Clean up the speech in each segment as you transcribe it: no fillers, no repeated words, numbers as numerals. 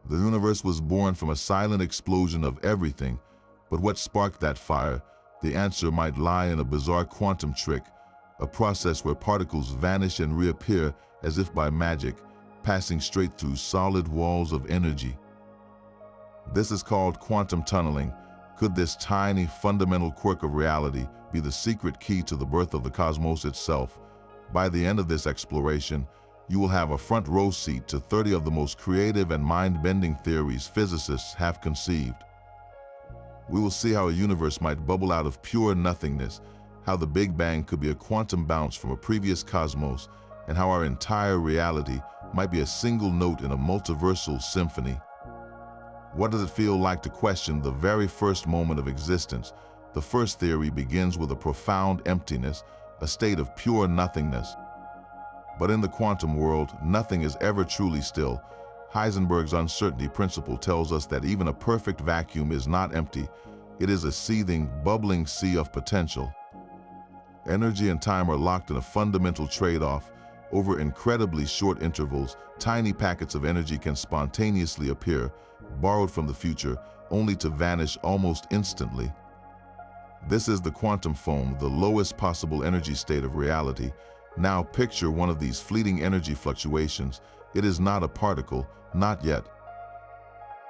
The universe was born from a silent explosion of everything, but what sparked that fire? The answer might lie in a bizarre quantum trick, a process where particles vanish and reappear as if by magic, passing straight through solid walls of energy. This is called quantum tunneling. Could this tiny, fundamental quirk of reality be the secret key to the birth of the cosmos itself? By the end of this exploration, you will have a front row seat to 30 of the most creative and mind-bending theories physicists have conceived. We will see how a universe might bubble out of pure nothingness, how the Big Bang could be a quantum bounce from a previous cosmos, and how our entire reality might be a single note in a multiversal symphony. What does it feel like to question the very first moment of existence? The first theory begins with a profound emptiness, a state of pure nothingness. But in the quantum world, nothing is ever truly still. Heisenberg's uncertainty principle tells us that even a perfect vacuum is not empty. It is a seething, bubbling sea of potential. Energy and time are locked in a fundamental trade-off. Over incredibly short intervals, tiny packets of energy can spontaneously appear, borrowed from the future, only to vanish almost instantly. This is the quantum foam, the lowest possible energy state of reality. Now picture one of these fleeting energy fluctuations. It is not a particle, not yet.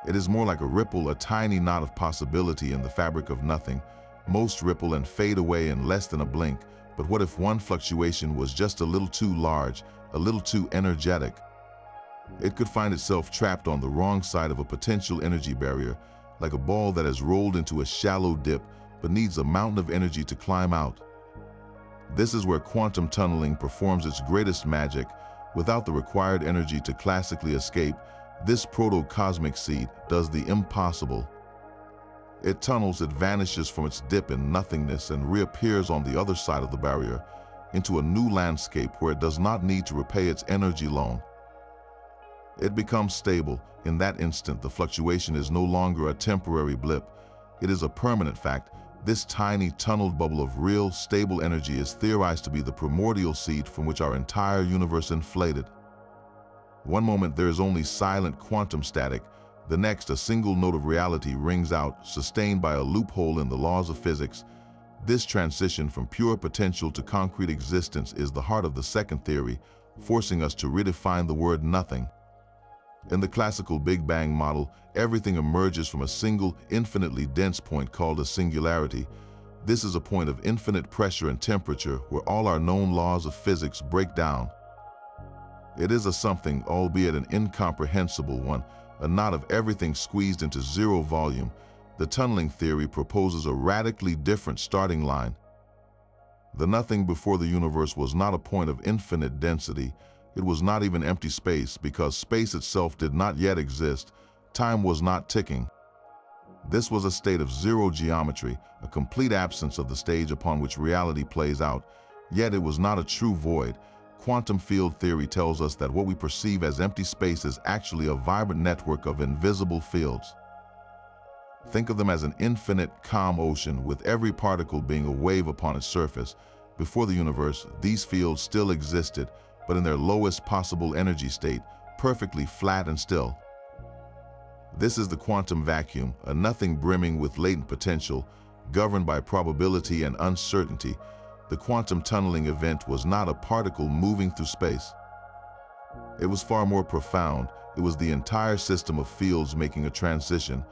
It is more like a ripple, a tiny knot of possibility in the fabric of nothing. Most ripple and fade away in less than a blink. But what if one fluctuation was just a little too large, a little too energetic? It could find itself trapped on the wrong side of a potential energy barrier, like a ball that has rolled into a shallow dip but needs a mountain of energy to climb out. This is where quantum tunneling performs its greatest magic. Without the required energy to classically escape, this proto-cosmic seed does the impossible. It tunnels, it vanishes from its dip in nothingness and reappears on the other side of the barrier, into a new landscape where it does not need to repay its energy loan. It becomes stable. In that instant, the fluctuation is no longer a temporary blip. It is a permanent fact. This tiny tunneled bubble of real, stable energy is theorized to be the primordial seed from which our entire universe inflated. One moment there is only silent quantum static. The next, a single note of reality rings out, sustained by a loophole in the laws of physics. This transition from pure potential to concrete existence is the heart of the second theory, forcing us to redefine the word nothing. In the classical Big Bang model, everything emerges from a single, infinitely dense point called a singularity. This is a point of infinite pressure and temperature where all our known laws of physics break down. It is a something, albeit an incomprehensible one, a knot of everything squeezed into zero volume. The tunneling theory proposes a radically different starting line. The nothing before the universe was not a point of infinite density. It was not even empty space, because space itself did not yet exist. Time was not ticking. This was a state of zero geometry, a complete absence of the stage upon which reality plays out. Yet it was not a true void. Quantum field theory tells us that what we perceive as empty space is actually a vibrant network of invisible fields. Think of them as an infinite, calm ocean, with every particle being a wave upon its surface. Before the universe, these fields still existed, but in their lowest possible energy state, perfectly flat and still. This is the quantum vacuum, a nothing brimming with latent potential, governed by probability and uncertainty. The quantum tunneling event was not a particle moving through space. It was far more profound. It was the entire system of fields making a transition.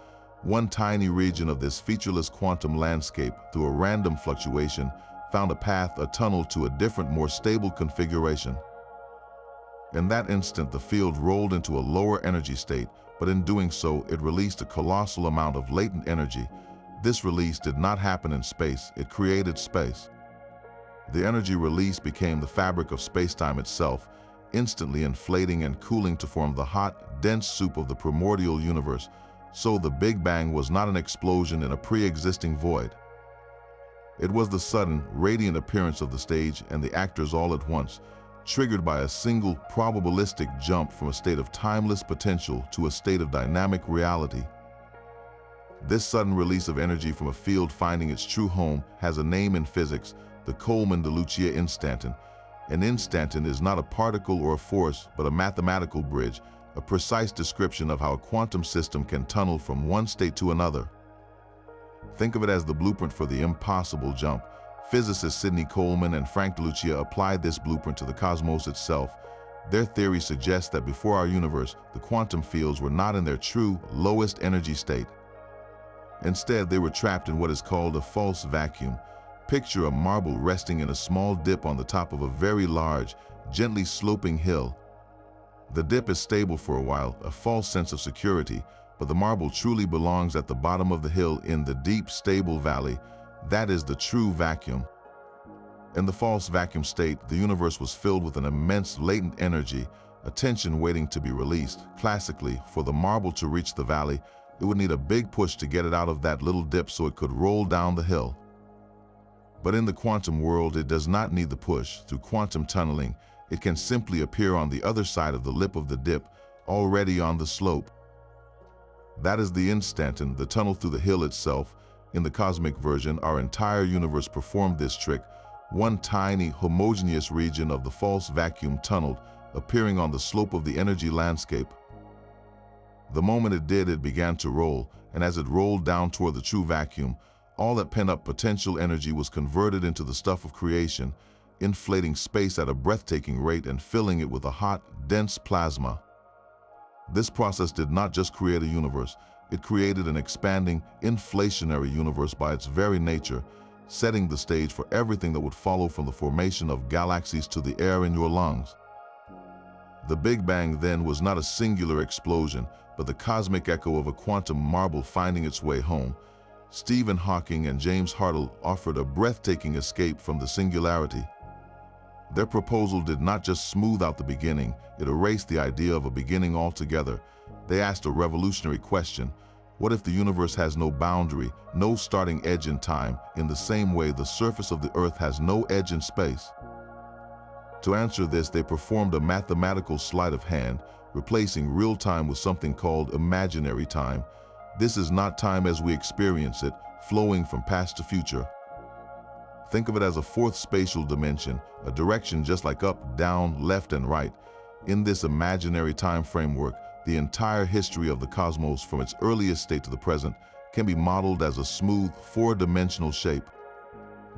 One tiny region of this featureless quantum landscape, through a random fluctuation, found a path, a tunnel to a different, more stable configuration. In that instant, the field rolled into a lower energy state, but in doing so, it released a colossal amount of latent energy. This release did not happen in space, it created space. The energy release became the fabric of spacetime itself, instantly inflating and cooling to form the hot, dense soup of the primordial universe. So the Big Bang was not an explosion in a pre-existing void. It was the sudden, radiant appearance of the stage and the actors all at once, triggered by a single, probabilistic jump from a state of timeless potential to a state of dynamic reality. This sudden release of energy from a field finding its true home has a name in physics, the Coleman-de Lucia instanton. An instanton is not a particle or a force, but a mathematical bridge, a precise description of how a quantum system can tunnel from one state to another. Think of it as the blueprint for the impossible jump. Physicists Sidney Coleman and Frank DeLucia applied this blueprint to the cosmos itself. Their theory suggests that before our universe, the quantum fields were not in their true, lowest energy state. Instead, they were trapped in what is called a false vacuum. Picture a marble resting in a small dip on the top of a very large, gently sloping hill. The dip is stable for a while, a false sense of security, but the marble truly belongs at the bottom of the hill in the deep, stable valley. That is the true vacuum. In the false vacuum state, the universe was filled with an immense latent energy, a tension waiting to be released. Classically, for the marble to reach the valley, it would need a big push to get it out of that little dip so it could roll down the hill. But in the quantum world, it does not need the push. Through quantum tunneling, it can simply appear on the other side of the lip of the dip, already on the slope. That is the instant in the tunnel through the hill itself. In the cosmic version, our entire universe performed this trick, one tiny, homogeneous region of the false vacuum tunneled, appearing on the slope of the energy landscape. The moment it did, it began to roll, and as it rolled down toward the true vacuum, all that pent-up potential energy was converted into the stuff of creation, inflating space at a breathtaking rate and filling it with a hot, dense plasma. This process did not just create a universe, it created an expanding, inflationary universe by its very nature, setting the stage for everything that would follow from the formation of galaxies to the air in your lungs. The Big Bang then was not a singular explosion, but the cosmic echo of a quantum marble finding its way home. Stephen Hawking and James Hartle offered a breathtaking escape from the singularity. Their proposal did not just smooth out the beginning, it erased the idea of a beginning altogether. They asked a revolutionary question: what if the universe has no boundary, no starting edge in time, in the same way the surface of the Earth has no edge in space? To answer this, they performed a mathematical sleight of hand, replacing real time with something called imaginary time. This is not time as we experience it, flowing from past to future. Think of it as a fourth spatial dimension, a direction just like up, down, left, and right. In this imaginary time framework, the entire history of the cosmos from its earliest state to the present can be modeled as a smooth, four-dimensional shape.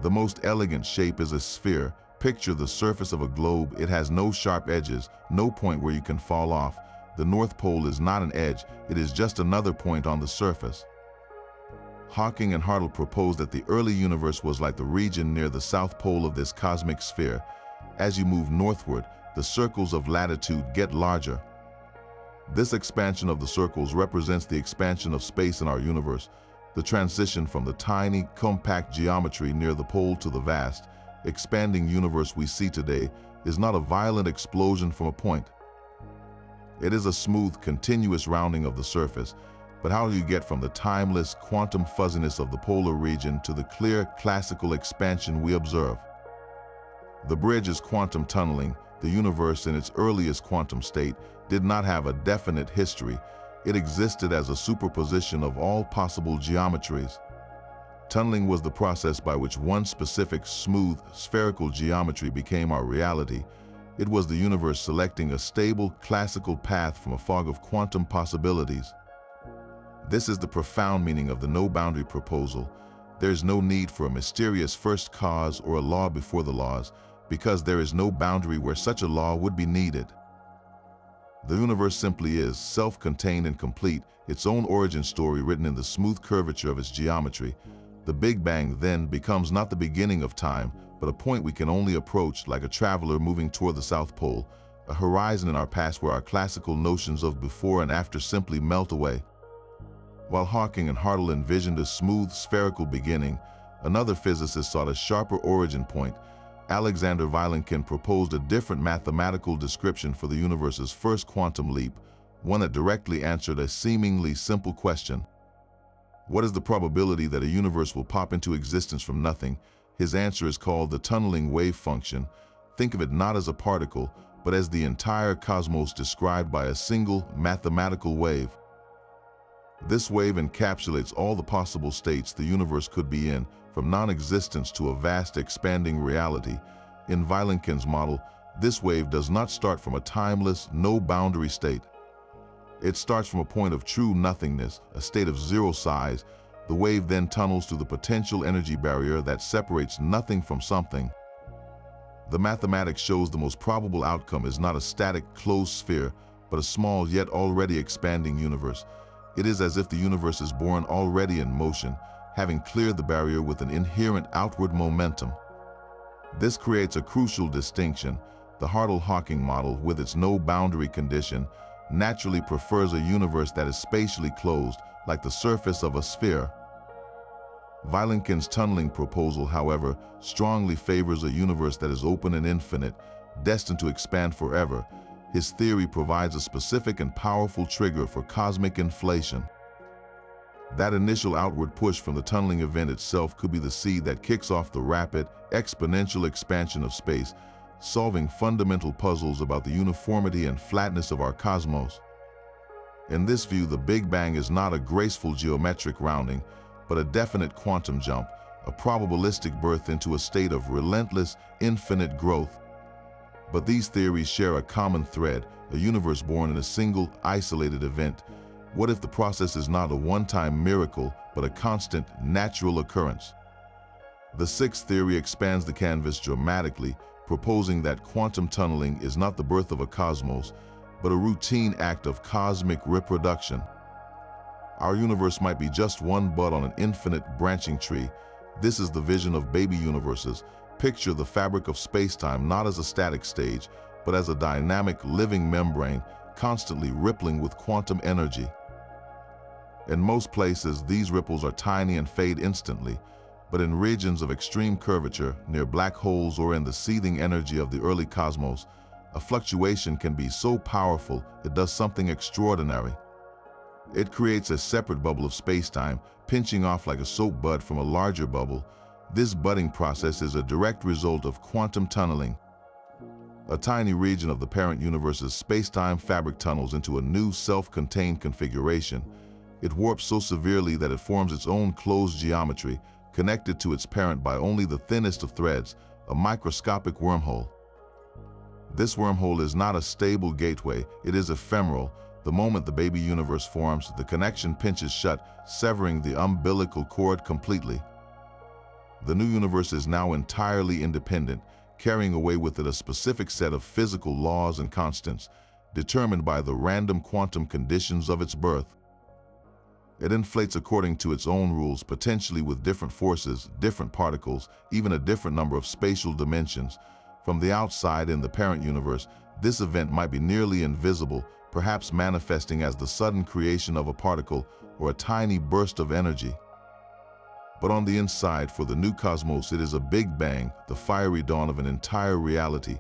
The most elegant shape is a sphere. Picture the surface of a globe. It has no sharp edges, no point where you can fall off. The North Pole is not an edge, it is just another point on the surface. Hawking and Hartle proposed that the early universe was like the region near the South Pole of this cosmic sphere. As you move northward, the circles of latitude get larger. This expansion of the circles represents the expansion of space in our universe, the transition from the tiny, compact geometry near the pole to the vast, expanding universe we see today is not a violent explosion from a point. It is a smooth, continuous rounding of the surface. But how do you get from the timeless, quantum fuzziness of the polar region to the clear, classical expansion we observe? The bridge is quantum tunneling. The universe in its earliest quantum state did not have a definite history. It existed as a superposition of all possible geometries. Tunneling was the process by which one specific, smooth, spherical geometry became our reality. It was the universe selecting a stable, classical path from a fog of quantum possibilities. This is the profound meaning of the no-boundary proposal. There is no need for a mysterious first cause or a law before the laws, because there is no boundary where such a law would be needed. The universe simply is, self-contained and complete, its own origin story written in the smooth curvature of its geometry. The Big Bang then becomes not the beginning of time, but a point we can only approach like a traveler moving toward the South Pole, a horizon in our past where our classical notions of before and after simply melt away. While Hawking and Hartle envisioned a smooth, spherical beginning, another physicist sought a sharper origin point. Alexander Vilenkin proposed a different mathematical description for the universe's first quantum leap, one that directly answered a seemingly simple question. What is the probability that a universe will pop into existence from nothing? His answer is called the tunneling wave function. Think of it not as a particle, but as the entire cosmos described by a single mathematical wave. This wave encapsulates all the possible states the universe could be in, from non-existence to a vast expanding reality. In Vilenkin's model, this wave does not start from a timeless, no-boundary state. It starts from a point of true nothingness, a state of zero size. The wave then tunnels through the potential energy barrier that separates nothing from something. The mathematics shows the most probable outcome is not a static, closed sphere, but a small yet already expanding universe. It is as if the universe is born already in motion, having cleared the barrier with an inherent outward momentum. This creates a crucial distinction. The Hartle-Hawking model, with its no-boundary condition, naturally prefers a universe that is spatially closed, like the surface of a sphere. Vilenkin's tunneling proposal, however, strongly favors a universe that is open and infinite, destined to expand forever. His theory provides a specific and powerful trigger for cosmic inflation. That initial outward push from the tunneling event itself could be the seed that kicks off the rapid, exponential expansion of space, solving fundamental puzzles about the uniformity and flatness of our cosmos. In this view, the Big Bang is not a graceful geometric rounding, but a definite quantum jump, a probabilistic birth into a state of relentless, infinite growth. But these theories share a common thread, a universe born in a single, isolated event. What if the process is not a one-time miracle, but a constant, natural occurrence? The sixth theory expands the canvas dramatically, proposing that quantum tunneling is not the birth of a cosmos, but a routine act of cosmic reproduction. Our universe might be just one bud on an infinite branching tree. This is the vision of baby universes. Picture the fabric of spacetime not as a static stage, but as a dynamic, living membrane, constantly rippling with quantum energy. In most places, these ripples are tiny and fade instantly, but in regions of extreme curvature, near black holes or in the seething energy of the early cosmos, a fluctuation can be so powerful it does something extraordinary. It creates a separate bubble of spacetime, pinching off like a soap bud from a larger bubble. This budding process is a direct result of quantum tunneling. A tiny region of the parent universe's spacetime fabric tunnels into a new self-contained configuration. It warps so severely that it forms its own closed geometry, connected to its parent by only the thinnest of threads, a microscopic wormhole. This wormhole is not a stable gateway, it is ephemeral. The moment the baby universe forms, the connection pinches shut, severing the umbilical cord completely. The new universe is now entirely independent, carrying away with it a specific set of physical laws and constants, determined by the random quantum conditions of its birth. It inflates according to its own rules, potentially with different forces, different particles, even a different number of spatial dimensions. From the outside in the parent universe, this event might be nearly invisible, perhaps manifesting as the sudden creation of a particle or a tiny burst of energy. But on the inside, for the new cosmos, it is a big bang, the fiery dawn of an entire reality.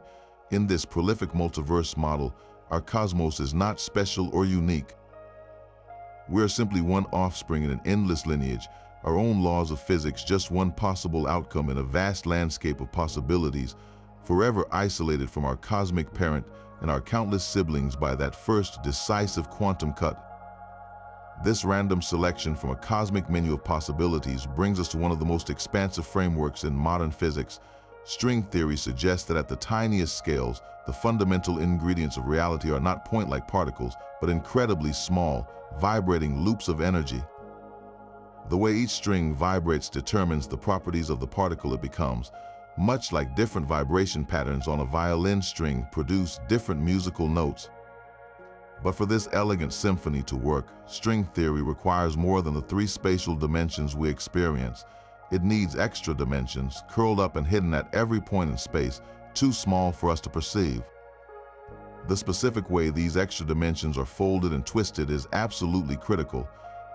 In this prolific multiverse model, our cosmos is not special or unique. We are simply one offspring in an endless lineage, our own laws of physics just one possible outcome in a vast landscape of possibilities, forever isolated from our cosmic parent and our countless siblings by that first decisive quantum cut. This random selection from a cosmic menu of possibilities brings us to one of the most expansive frameworks in modern physics. String theory suggests that at the tiniest scales, the fundamental ingredients of reality are not point-like particles, but incredibly small, vibrating loops of energy. The way each string vibrates determines the properties of the particle it becomes. Much like different vibration patterns on a violin string produce different musical notes. But for this elegant symphony to work, string theory requires more than the three spatial dimensions we experience. It needs extra dimensions, curled up and hidden at every point in space, too small for us to perceive. The specific way these extra dimensions are folded and twisted is absolutely critical.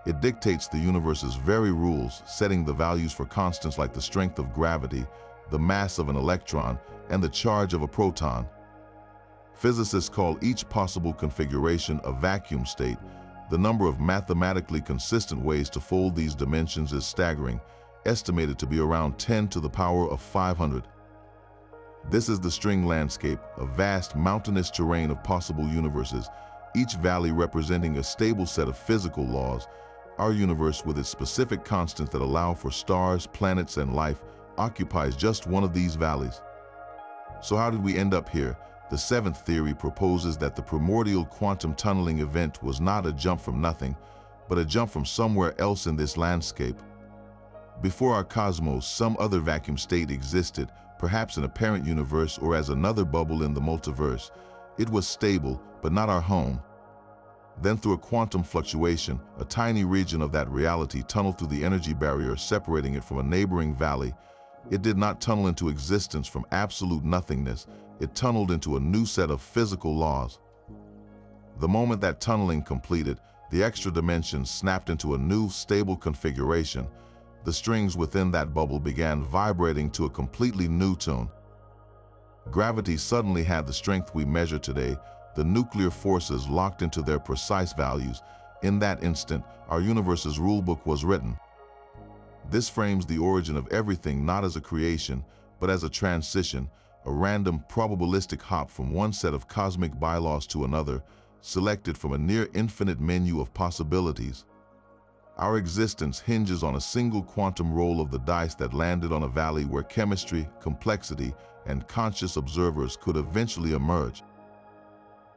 It dictates the universe's very rules, setting the values for constants like the strength of gravity, the mass of an electron, and the charge of a proton. Physicists call each possible configuration a vacuum state. The number of mathematically consistent ways to fold these dimensions is staggering, estimated to be around 10 to the power of 500. This is the string landscape, a vast mountainous terrain of possible universes, each valley representing a stable set of physical laws. Our universe, with its specific constants that allow for stars, planets, and life, occupies just one of these valleys. So how did we end up here? The seventh theory proposes that the primordial quantum tunneling event was not a jump from nothing, but a jump from somewhere else in this landscape. Before our cosmos, some other vacuum state existed, perhaps in a parent universe or as another bubble in the multiverse. It was stable, but not our home. Then through a quantum fluctuation, a tiny region of that reality tunneled through the energy barrier separating it from a neighboring valley. It did not tunnel into existence from absolute nothingness. It tunneled into a new set of physical laws. The moment that tunneling completed, the extra dimensions snapped into a new, stable configuration. The strings within that bubble began vibrating to a completely new tune. Gravity suddenly had the strength we measure today. The nuclear forces locked into their precise values. In that instant, our universe's rulebook was written. This frames the origin of everything not as a creation, but as a transition, a random probabilistic hop from one set of cosmic bylaws to another, selected from a near-infinite menu of possibilities. Our existence hinges on a single quantum roll of the dice that landed on a valley where chemistry, complexity, and conscious observers could eventually emerge.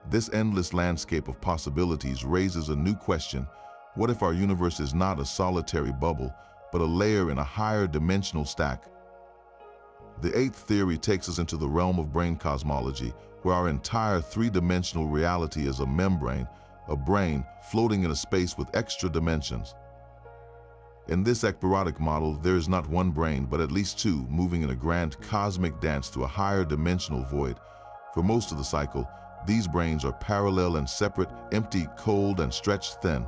This endless landscape of possibilities raises a new question. What if our universe is not a solitary bubble, but a layer in a higher dimensional stack? The eighth theory takes us into the realm of brain cosmology, where our entire three-dimensional reality is a membrane, a brain floating in a space with extra dimensions. In this ekpyrotic model, there is not one brain, but at least two, moving in a grand cosmic dance to a higher dimensional void. For most of the cycle, these brains are parallel and separate, empty, cold, and stretched thin.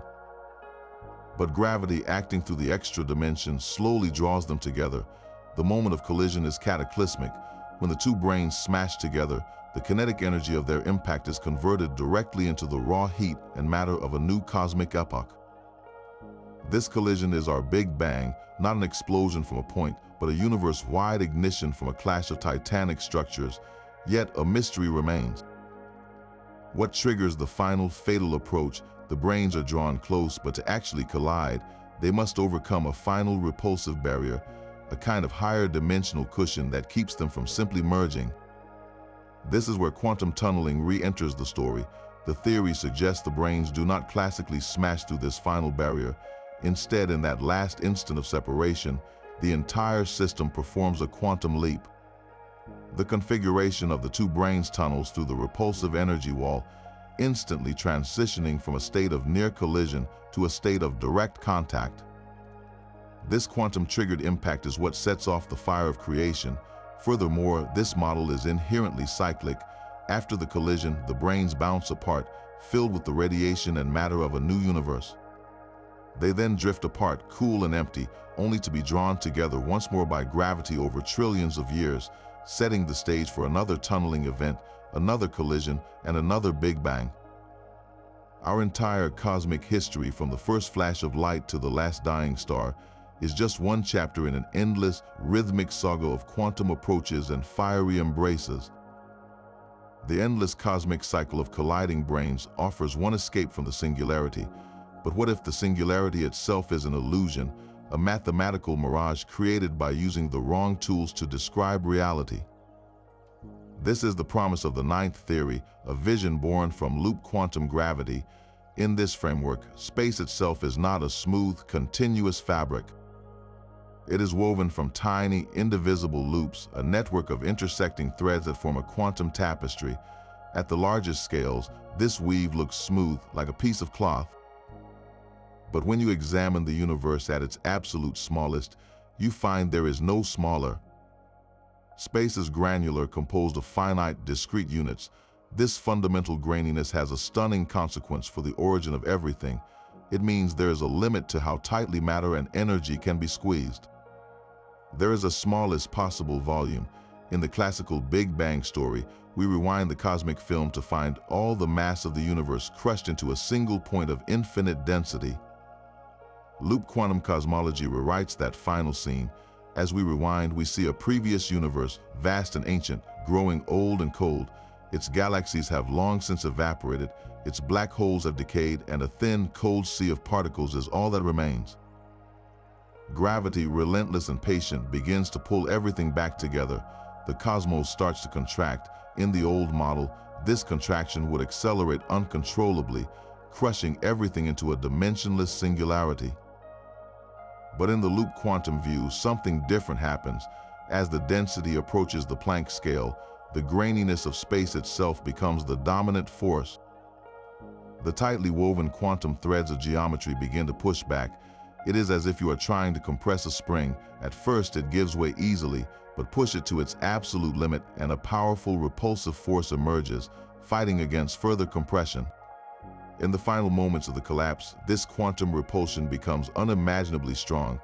But gravity, acting through the extra dimensions, slowly draws them together. The moment of collision is cataclysmic. When the two brains smash together, the kinetic energy of their impact is converted directly into the raw heat and matter of a new cosmic epoch. This collision is our Big Bang, not an explosion from a point, but a universe-wide ignition from a clash of titanic structures. Yet a mystery remains. What triggers the final fatal approach? The brains are drawn close, but to actually collide, they must overcome a final repulsive barrier, a kind of higher dimensional cushion that keeps them from simply merging. This is where quantum tunneling re-enters the story. The theory suggests the brains do not classically smash through this final barrier. Instead, in that last instant of separation, the entire system performs a quantum leap. The configuration of the two brains tunnels through the repulsive energy wall, instantly transitioning from a state of near collision to a state of direct contact. This quantum-triggered impact is what sets off the fire of creation. Furthermore, this model is inherently cyclic. After the collision, the brains bounce apart, filled with the radiation and matter of a new universe. They then drift apart, cool and empty, only to be drawn together once more by gravity over trillions of years, setting the stage for another tunneling event, another collision, and another Big Bang. Our entire cosmic history, from the first flash of light to the last dying star, is just one chapter in an endless, rhythmic saga of quantum approaches and fiery embraces. The endless cosmic cycle of colliding brains offers one escape from the singularity. But what if the singularity itself is an illusion, a mathematical mirage created by using the wrong tools to describe reality? This is the promise of the ninth theory, a vision born from loop quantum gravity. In this framework, space itself is not a smooth, continuous fabric. It is woven from tiny, indivisible loops, a network of intersecting threads that form a quantum tapestry. At the largest scales, this weave looks smooth, like a piece of cloth. But when you examine the universe at its absolute smallest, you find there is no smaller. Space is granular, composed of finite, discrete units. This fundamental graininess has a stunning consequence for the origin of everything. It means there is a limit to how tightly matter and energy can be squeezed. There is a smallest possible volume. In the classical Big Bang story, we rewind the cosmic film to find all the mass of the universe crushed into a single point of infinite density. Loop quantum cosmology rewrites that final scene. As we rewind, we see a previous universe, vast and ancient, growing old and cold. Its galaxies have long since evaporated, its black holes have decayed, and a thin, cold sea of particles is all that remains. Gravity, relentless and patient, begins to pull everything back together. The cosmos starts to contract, In the old model, this contraction would accelerate uncontrollably, crushing everything into a dimensionless singularity. But in the loop quantum view, something different happens. As the density approaches the Planck scale, the graininess of space itself becomes the dominant force. The tightly woven quantum threads of geometry begin to push back. It is as if you are trying to compress a spring. At first it gives way easily, but push it to its absolute limit and a powerful repulsive force emerges, fighting against further compression. In the final moments of the collapse, this quantum repulsion becomes unimaginably strong.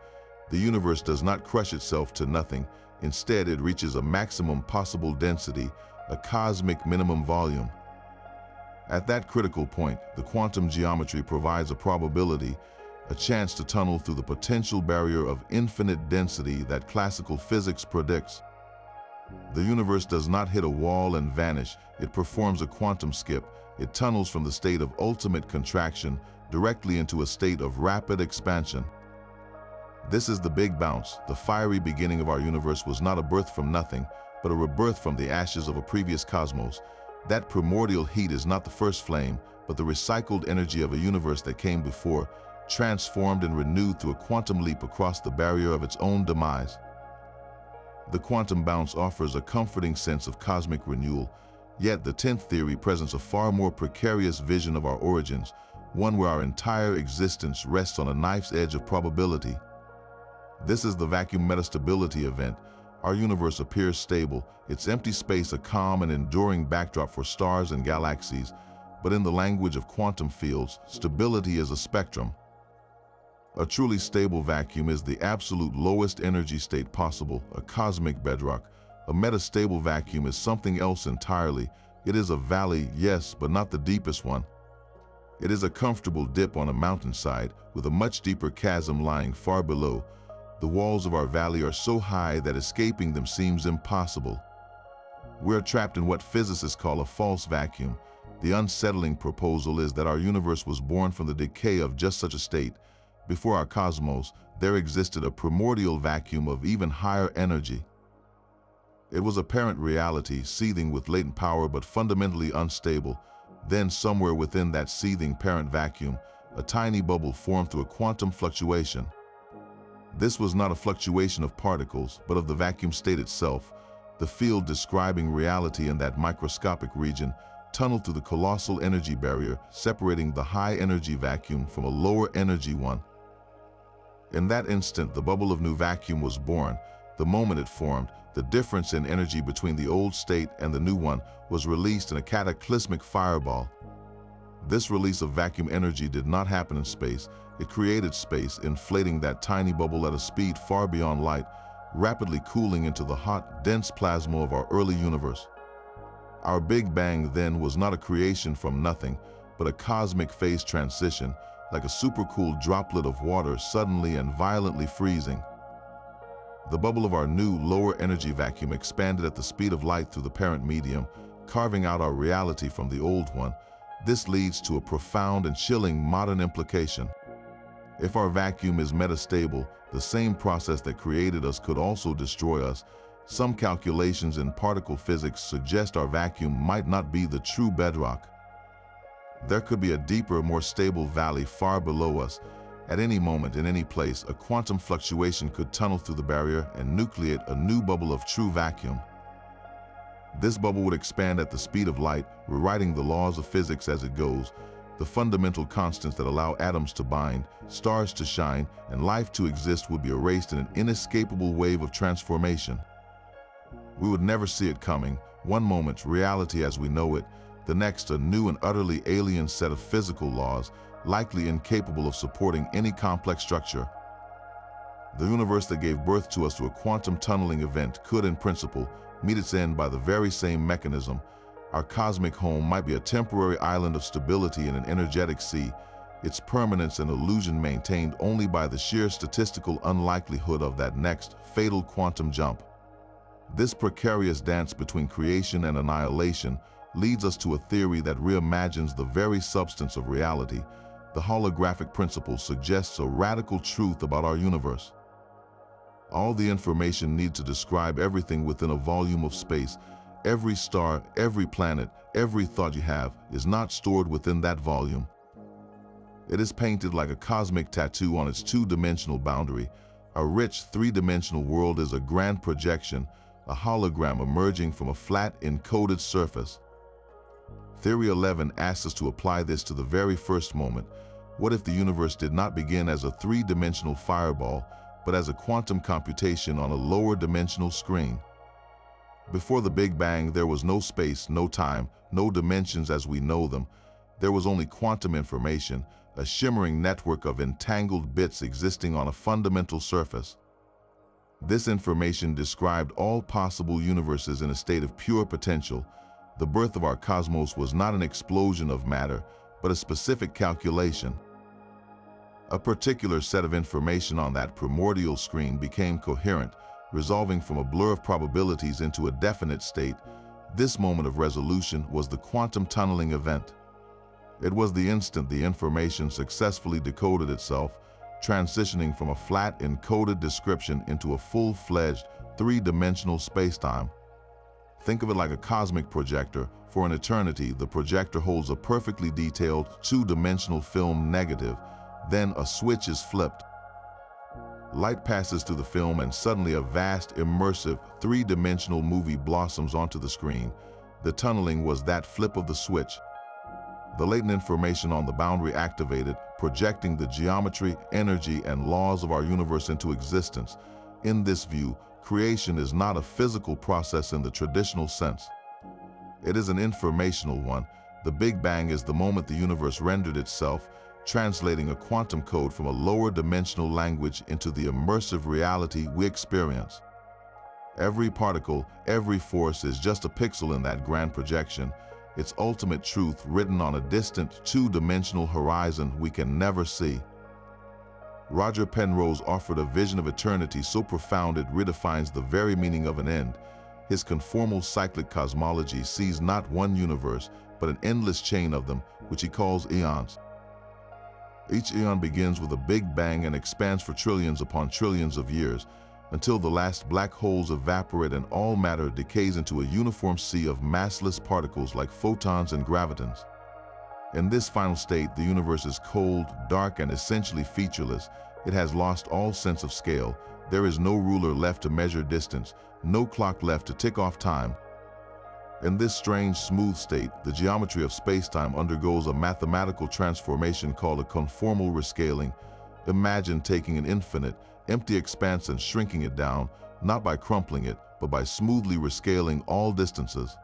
The universe does not crush itself to nothing. Instead, it reaches a maximum possible density, a cosmic minimum volume. At that critical point, the quantum geometry provides a probability, a chance to tunnel through the potential barrier of infinite density that classical physics predicts. The universe does not hit a wall and vanish. It performs a quantum skip. It tunnels from the state of ultimate contraction directly into a state of rapid expansion. This is the big bounce. The fiery beginning of our universe was not a birth from nothing, but a rebirth from the ashes of a previous cosmos. That primordial heat is not the first flame, but the recycled energy of a universe that came before, transformed and renewed through a quantum leap across the barrier of its own demise. The quantum bounce offers a comforting sense of cosmic renewal, yet the 10th theory presents a far more precarious vision of our origins, one where our entire existence rests on a knife's edge of probability. This is the vacuum metastability event. Our universe appears stable, its empty space a calm and enduring backdrop for stars and galaxies, but in the language of quantum fields, stability is a spectrum. A truly stable vacuum is the absolute lowest energy state possible, a cosmic bedrock. A metastable vacuum is something else entirely. It is a valley, yes, but not the deepest one. It is a comfortable dip on a mountainside, with a much deeper chasm lying far below. The walls of our valley are so high that escaping them seems impossible. We are trapped in what physicists call a false vacuum. The unsettling proposal is that our universe was born from the decay of just such a state. Before our cosmos, there existed a primordial vacuum of even higher energy. It was apparent reality, seething with latent power but fundamentally unstable. Then, somewhere within that seething parent vacuum, a tiny bubble formed through a quantum fluctuation. This was not a fluctuation of particles, but of the vacuum state itself. The field describing reality in that microscopic region tunneled through the colossal energy barrier, separating the high-energy vacuum from a lower-energy one. In that instant, the bubble of new vacuum was born. The moment it formed, the difference in energy between the old state and the new one was released in a cataclysmic fireball. This release of vacuum energy did not happen in space. It created space, inflating that tiny bubble at a speed far beyond light, rapidly cooling into the hot, dense plasma of our early universe. Our Big Bang then was not a creation from nothing, but a cosmic phase transition, like a supercooled droplet of water suddenly and violently freezing. The bubble of our new, lower energy vacuum expanded at the speed of light through the parent medium, carving out our reality from the old one. This leads to a profound and chilling modern implication. If our vacuum is metastable, the same process that created us could also destroy us. Some calculations in particle physics suggest our vacuum might not be the true bedrock. There could be a deeper, more stable valley far below us. At any moment, in any place, a quantum fluctuation could tunnel through the barrier and nucleate a new bubble of true vacuum. This bubble would expand at the speed of light, rewriting the laws of physics as it goes. The fundamental constants that allow atoms to bind, stars to shine, and life to exist would be erased in an inescapable wave of transformation. We would never see it coming. One moment, reality as we know it. The next, a new and utterly alien set of physical laws, likely incapable of supporting any complex structure. The universe that gave birth to us through a quantum tunneling event could, in principle, meet its end by the very same mechanism. Our cosmic home might be a temporary island of stability in an energetic sea, its permanence an illusion maintained only by the sheer statistical unlikelihood of that next, fatal quantum jump. This precarious dance between creation and annihilation leads us to a theory that reimagines the very substance of reality. The holographic principle suggests a radical truth about our universe. All the information needed to describe everything within a volume of space, Every star, every planet, every thought you have is not stored within that volume. It is painted like a cosmic tattoo on its two-dimensional boundary. A rich three-dimensional world is a grand projection, a hologram emerging from a flat, encoded surface. Theory 11 asks us to apply this to the very first moment. What if the universe did not begin as a three-dimensional fireball, but as a quantum computation on a lower-dimensional screen? Before the Big Bang, there was no space, no time, no dimensions as we know them. There was only quantum information, a shimmering network of entangled bits existing on a fundamental surface. This information described all possible universes in a state of pure potential. The birth of our cosmos was not an explosion of matter, but a specific calculation. A particular set of information on that primordial screen became coherent, resolving from a blur of probabilities into a definite state. This moment of resolution was the quantum tunneling event. It was the instant the information successfully decoded itself, transitioning from a flat, encoded description into a full-fledged, three-dimensional spacetime. Think of it like a cosmic projector. For an eternity, the projector holds a perfectly detailed, two-dimensional film negative. Then a switch is flipped. Light passes through the film and suddenly a vast, immersive, three-dimensional movie blossoms onto the screen. The tunneling was that flip of the switch. The latent information on the boundary activated, projecting the geometry, energy, and laws of our universe into existence. In this view, creation is not a physical process in the traditional sense. It is an informational one. The Big Bang is the moment the universe rendered itself, translating a quantum code from a lower dimensional language into the immersive reality we experience. Every particle, every force is just a pixel in that grand projection, its ultimate truth written on a distant, two-dimensional horizon we can never see. Roger Penrose offered a vision of eternity so profound it redefines the very meaning of an end. His conformal cyclic cosmology sees not one universe, but an endless chain of them, which he calls eons. Each eon begins with a Big Bang and expands for trillions upon trillions of years, until the last black holes evaporate and all matter decays into a uniform sea of massless particles like photons and gravitons. In this final state, the universe is cold, dark, and essentially featureless. It has lost all sense of scale. There is no ruler left to measure distance, no clock left to tick off time. In this strange, smooth state, the geometry of spacetime undergoes a mathematical transformation called a conformal rescaling. Imagine taking an infinite, empty expanse and shrinking it down, not by crumpling it, but by smoothly rescaling all distances.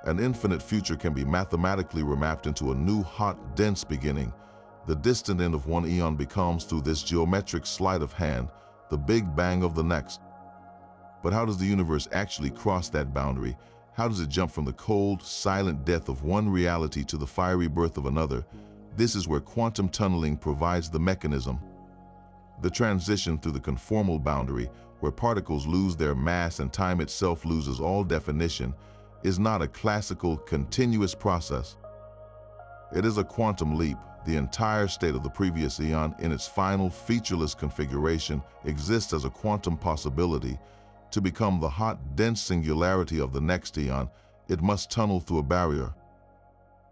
An infinite future can be mathematically remapped into a new, hot, dense beginning. The distant end of one eon becomes, through this geometric sleight of hand, the Big Bang of the next. But how does the universe actually cross that boundary? How does it jump from the cold, silent death of one reality to the fiery birth of another? This is where quantum tunneling provides the mechanism. The transition through the conformal boundary, where particles lose their mass and time itself loses all definition, is not a classical, continuous process. It is a quantum leap. The entire state of the previous eon, in its final, featureless configuration, exists as a quantum possibility. To become the hot, dense singularity of the next eon, it must tunnel through a barrier.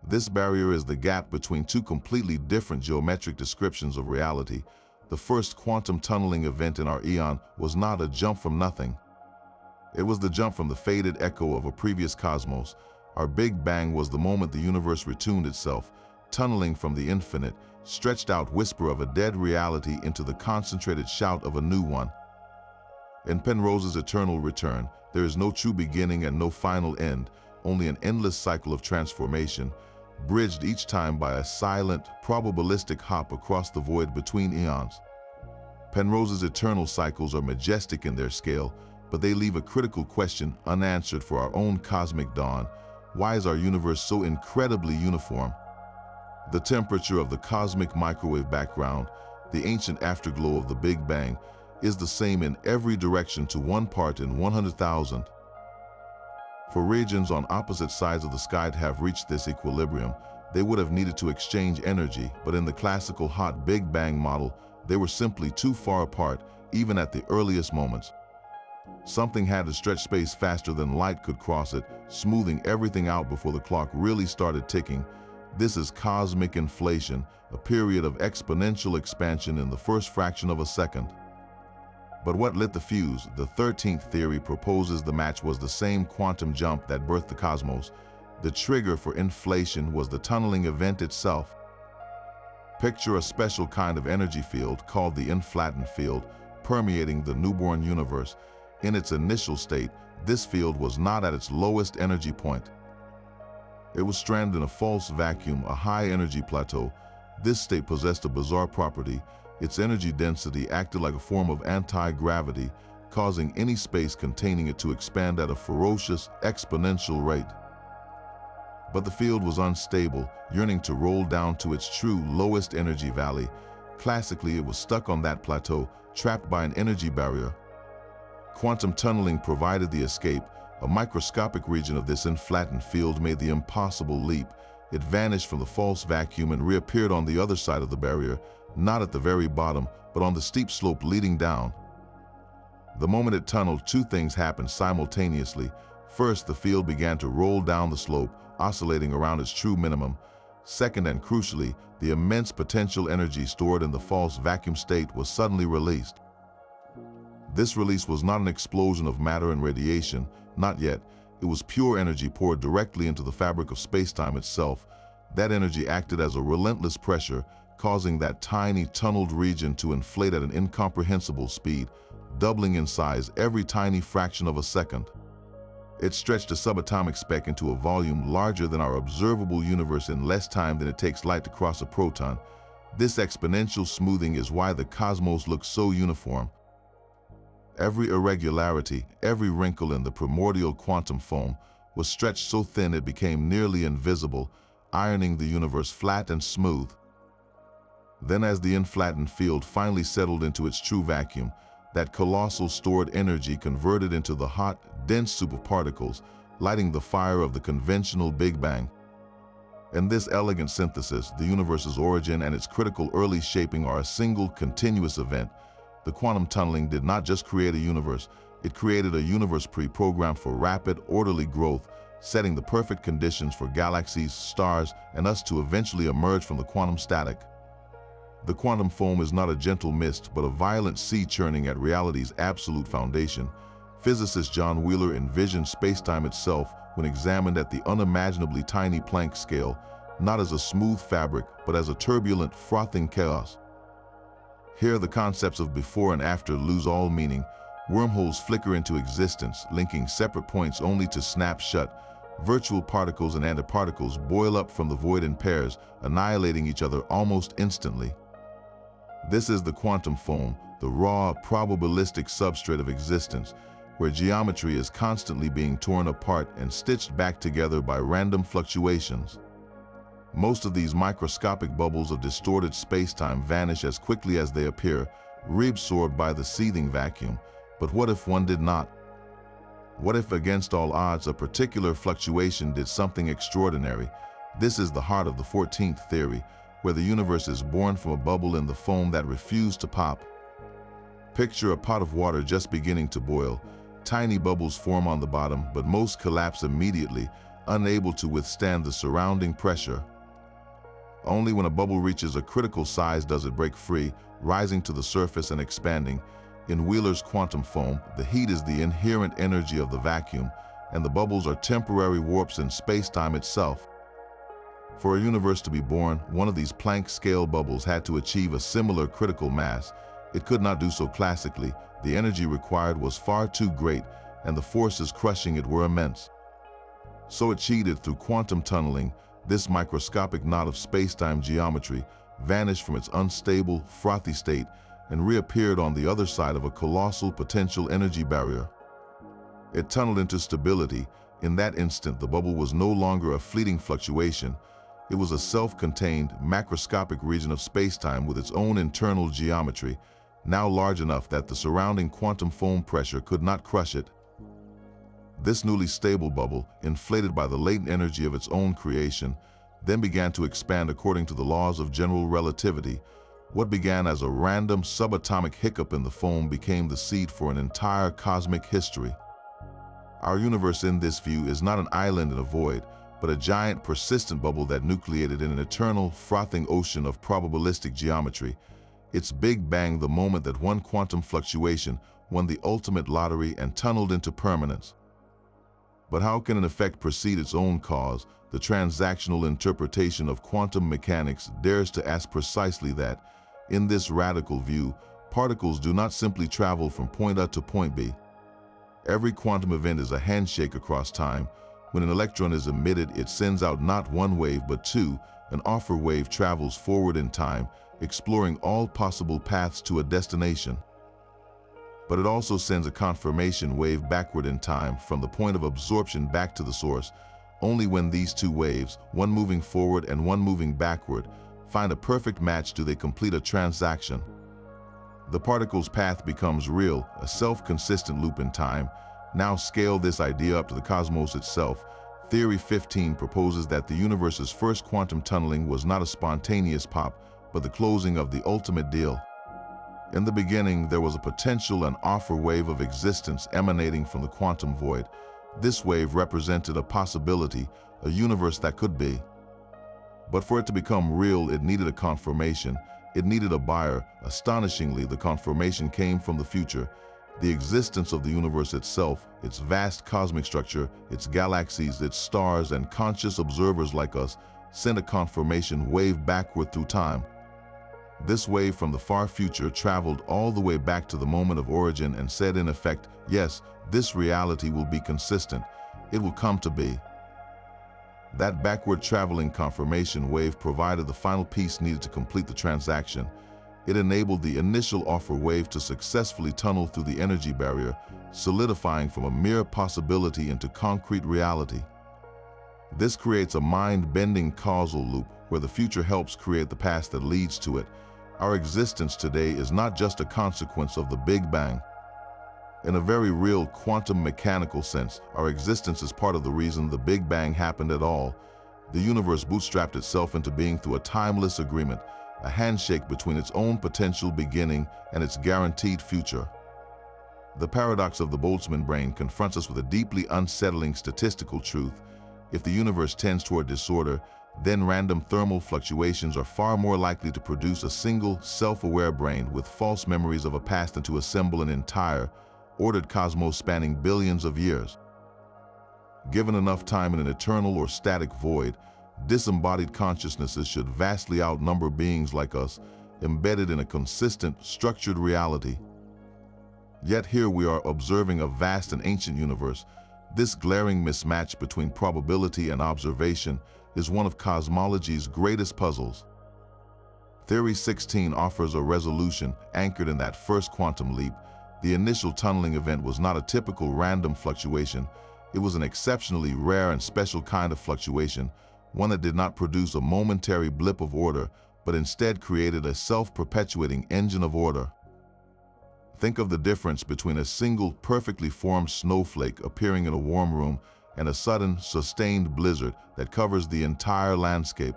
This barrier is the gap between two completely different geometric descriptions of reality. The first quantum tunneling event in our eon was not a jump from nothing. It was the jump from the faded echo of a previous cosmos. Our Big Bang was the moment the universe retuned itself, tunneling from the infinite, stretched out whisper of a dead reality into the concentrated shout of a new one. In Penrose's eternal return, there is no true beginning and no final end, only an endless cycle of transformation, bridged each time by a silent, probabilistic hop across the void between eons. Penrose's eternal cycles are majestic in their scale, but they leave a critical question unanswered for our own cosmic dawn. Why is our universe so incredibly uniform? The temperature of the cosmic microwave background, the ancient afterglow of the Big Bang, is the same in every direction to 1 part in 100,000. For regions on opposite sides of the sky to have reached this equilibrium, they would have needed to exchange energy, but in the classical hot Big Bang model, they were simply too far apart, even at the earliest moments. Something had to stretch space faster than light could cross it, smoothing everything out before the clock really started ticking. This is cosmic inflation, a period of exponential expansion in the first fraction of a second. But what lit the fuse? The 13th theory proposes the match was the same quantum jump that birthed the cosmos. The trigger for inflation was the tunneling event itself. Picture a special kind of energy field called the inflated field, permeating the newborn universe. In its initial state, this field was not at its lowest energy point. It was stranded in a false vacuum, a high-energy plateau. This state possessed a bizarre property. Its energy density acted like a form of anti-gravity, causing any space containing it to expand at a ferocious, exponential rate. But the field was unstable, yearning to roll down to its true lowest energy valley. Classically, it was stuck on that plateau, trapped by an energy barrier. Quantum tunneling provided the escape. A microscopic region of this inflated field made the impossible leap. It vanished from the false vacuum and reappeared on the other side of the barrier, not at the very bottom, but on the steep slope leading down. The moment it tunneled, two things happened simultaneously. First, the field began to roll down the slope, oscillating around its true minimum. Second, and crucially, the immense potential energy stored in the false vacuum state was suddenly released. This release was not an explosion of matter and radiation, not yet. It was pure energy poured directly into the fabric of spacetime itself. That energy acted as a relentless pressure, causing that tiny tunneled region to inflate at an incomprehensible speed, doubling in size every tiny fraction of a second. It stretched a subatomic speck into a volume larger than our observable universe in less time than it takes light to cross a proton. This exponential smoothing is why the cosmos looks so uniform. Every irregularity, every wrinkle in the primordial quantum foam was stretched so thin it became nearly invisible, ironing the universe flat and smooth. Then, as the inflated field finally settled into its true vacuum, that colossal stored energy converted into the hot, dense soup of particles, lighting the fire of the conventional Big Bang. In this elegant synthesis, the universe's origin and its critical early shaping are a single, continuous event. The quantum tunneling did not just create a universe, it created a universe pre-programmed for rapid, orderly growth, setting the perfect conditions for galaxies, stars, and us to eventually emerge from the quantum static. The quantum foam is not a gentle mist, but a violent sea churning at reality's absolute foundation. Physicist John Wheeler envisioned spacetime itself when examined at the unimaginably tiny Planck scale, not as a smooth fabric, but as a turbulent, frothing chaos. Here, the concepts of before and after lose all meaning. Wormholes flicker into existence, linking separate points only to snap shut. Virtual particles and antiparticles boil up from the void in pairs, annihilating each other almost instantly. This is the quantum foam, the raw, probabilistic substrate of existence, where geometry is constantly being torn apart and stitched back together by random fluctuations. Most of these microscopic bubbles of distorted spacetime vanish as quickly as they appear, reabsorbed by the seething vacuum. But what if one did not? What if, against all odds, a particular fluctuation did something extraordinary? This is the heart of the 14th theory, where the universe is born from a bubble in the foam that refused to pop. Picture a pot of water just beginning to boil. Tiny bubbles form on the bottom, but most collapse immediately, unable to withstand the surrounding pressure. Only when a bubble reaches a critical size does it break free, rising to the surface and expanding. In Wheeler's quantum foam, the heat is the inherent energy of the vacuum, and the bubbles are temporary warps in spacetime itself. For a universe to be born, one of these Planck-scale bubbles had to achieve a similar critical mass. It could not do so classically. The energy required was far too great, and the forces crushing it were immense. So it cheated through quantum tunneling. This microscopic knot of spacetime geometry vanished from its unstable, frothy state and reappeared on the other side of a colossal potential energy barrier. It tunneled into stability. In that instant, the bubble was no longer a fleeting fluctuation. It was a self-contained, macroscopic region of spacetime with its own internal geometry, now large enough that the surrounding quantum foam pressure could not crush it. This newly stable bubble, inflated by the latent energy of its own creation, then began to expand according to the laws of general relativity. What began as a random subatomic hiccup in the foam became the seed for an entire cosmic history. Our universe in this view is not an island in a void, but a giant persistent bubble that nucleated in an eternal, frothing ocean of probabilistic geometry. Its Big Bang, the moment that one quantum fluctuation won the ultimate lottery and tunneled into permanence. But how can an effect precede its own cause? The transactional interpretation of quantum mechanics dares to ask precisely that. In this radical view, particles do not simply travel from point A to point B. Every quantum event is a handshake across time. When an electron is emitted, it sends out not one wave but two. An offer wave travels forward in time, exploring all possible paths to a destination. But it also sends a confirmation wave backward in time, from the point of absorption back to the source. Only when these two waves, one moving forward and one moving backward, find a perfect match do they complete a transaction. The particle's path becomes real, a self-consistent loop in time. Now scale this idea up to the cosmos itself. Theory 15 proposes that the universe's first quantum tunneling was not a spontaneous pop, but the closing of the ultimate deal. In the beginning, there was a potential and offer wave of existence emanating from the quantum void. This wave represented a possibility, a universe that could be. But for it to become real, it needed a confirmation. It needed a buyer. Astonishingly, the confirmation came from the future. The existence of the universe itself, its vast cosmic structure, its galaxies, its stars, and conscious observers like us, sent a confirmation wave backward through time. This wave from the far future traveled all the way back to the moment of origin and said in effect, yes, this reality will be consistent. It will come to be. That backward traveling confirmation wave provided the final piece needed to complete the transaction. It enabled the initial offer wave to successfully tunnel through the energy barrier, solidifying from a mere possibility into concrete reality. This creates a mind-bending causal loop where the future helps create the past that leads to it. Our existence today is not just a consequence of the Big Bang. In a very real quantum mechanical sense, our existence is part of the reason the Big Bang happened at all. The universe bootstrapped itself into being through a timeless agreement, a handshake between its own potential beginning and its guaranteed future. The paradox of the Boltzmann brain confronts us with a deeply unsettling statistical truth. If the universe tends toward disorder, then random thermal fluctuations are far more likely to produce a single, self-aware brain with false memories of a past than to assemble an entire, ordered cosmos spanning billions of years. Given enough time in an eternal or static void, disembodied consciousnesses should vastly outnumber beings like us, embedded in a consistent, structured reality. Yet here we are observing a vast and ancient universe. This glaring mismatch between probability and observation is one of cosmology's greatest puzzles. Theory 16 offers a resolution anchored in that first quantum leap. The initial tunneling event was not a typical random fluctuation. It was an exceptionally rare and special kind of fluctuation, one that did not produce a momentary blip of order, but instead created a self-perpetuating engine of order. Think of the difference between a single, perfectly formed snowflake appearing in a warm room and a sudden, sustained blizzard that covers the entire landscape.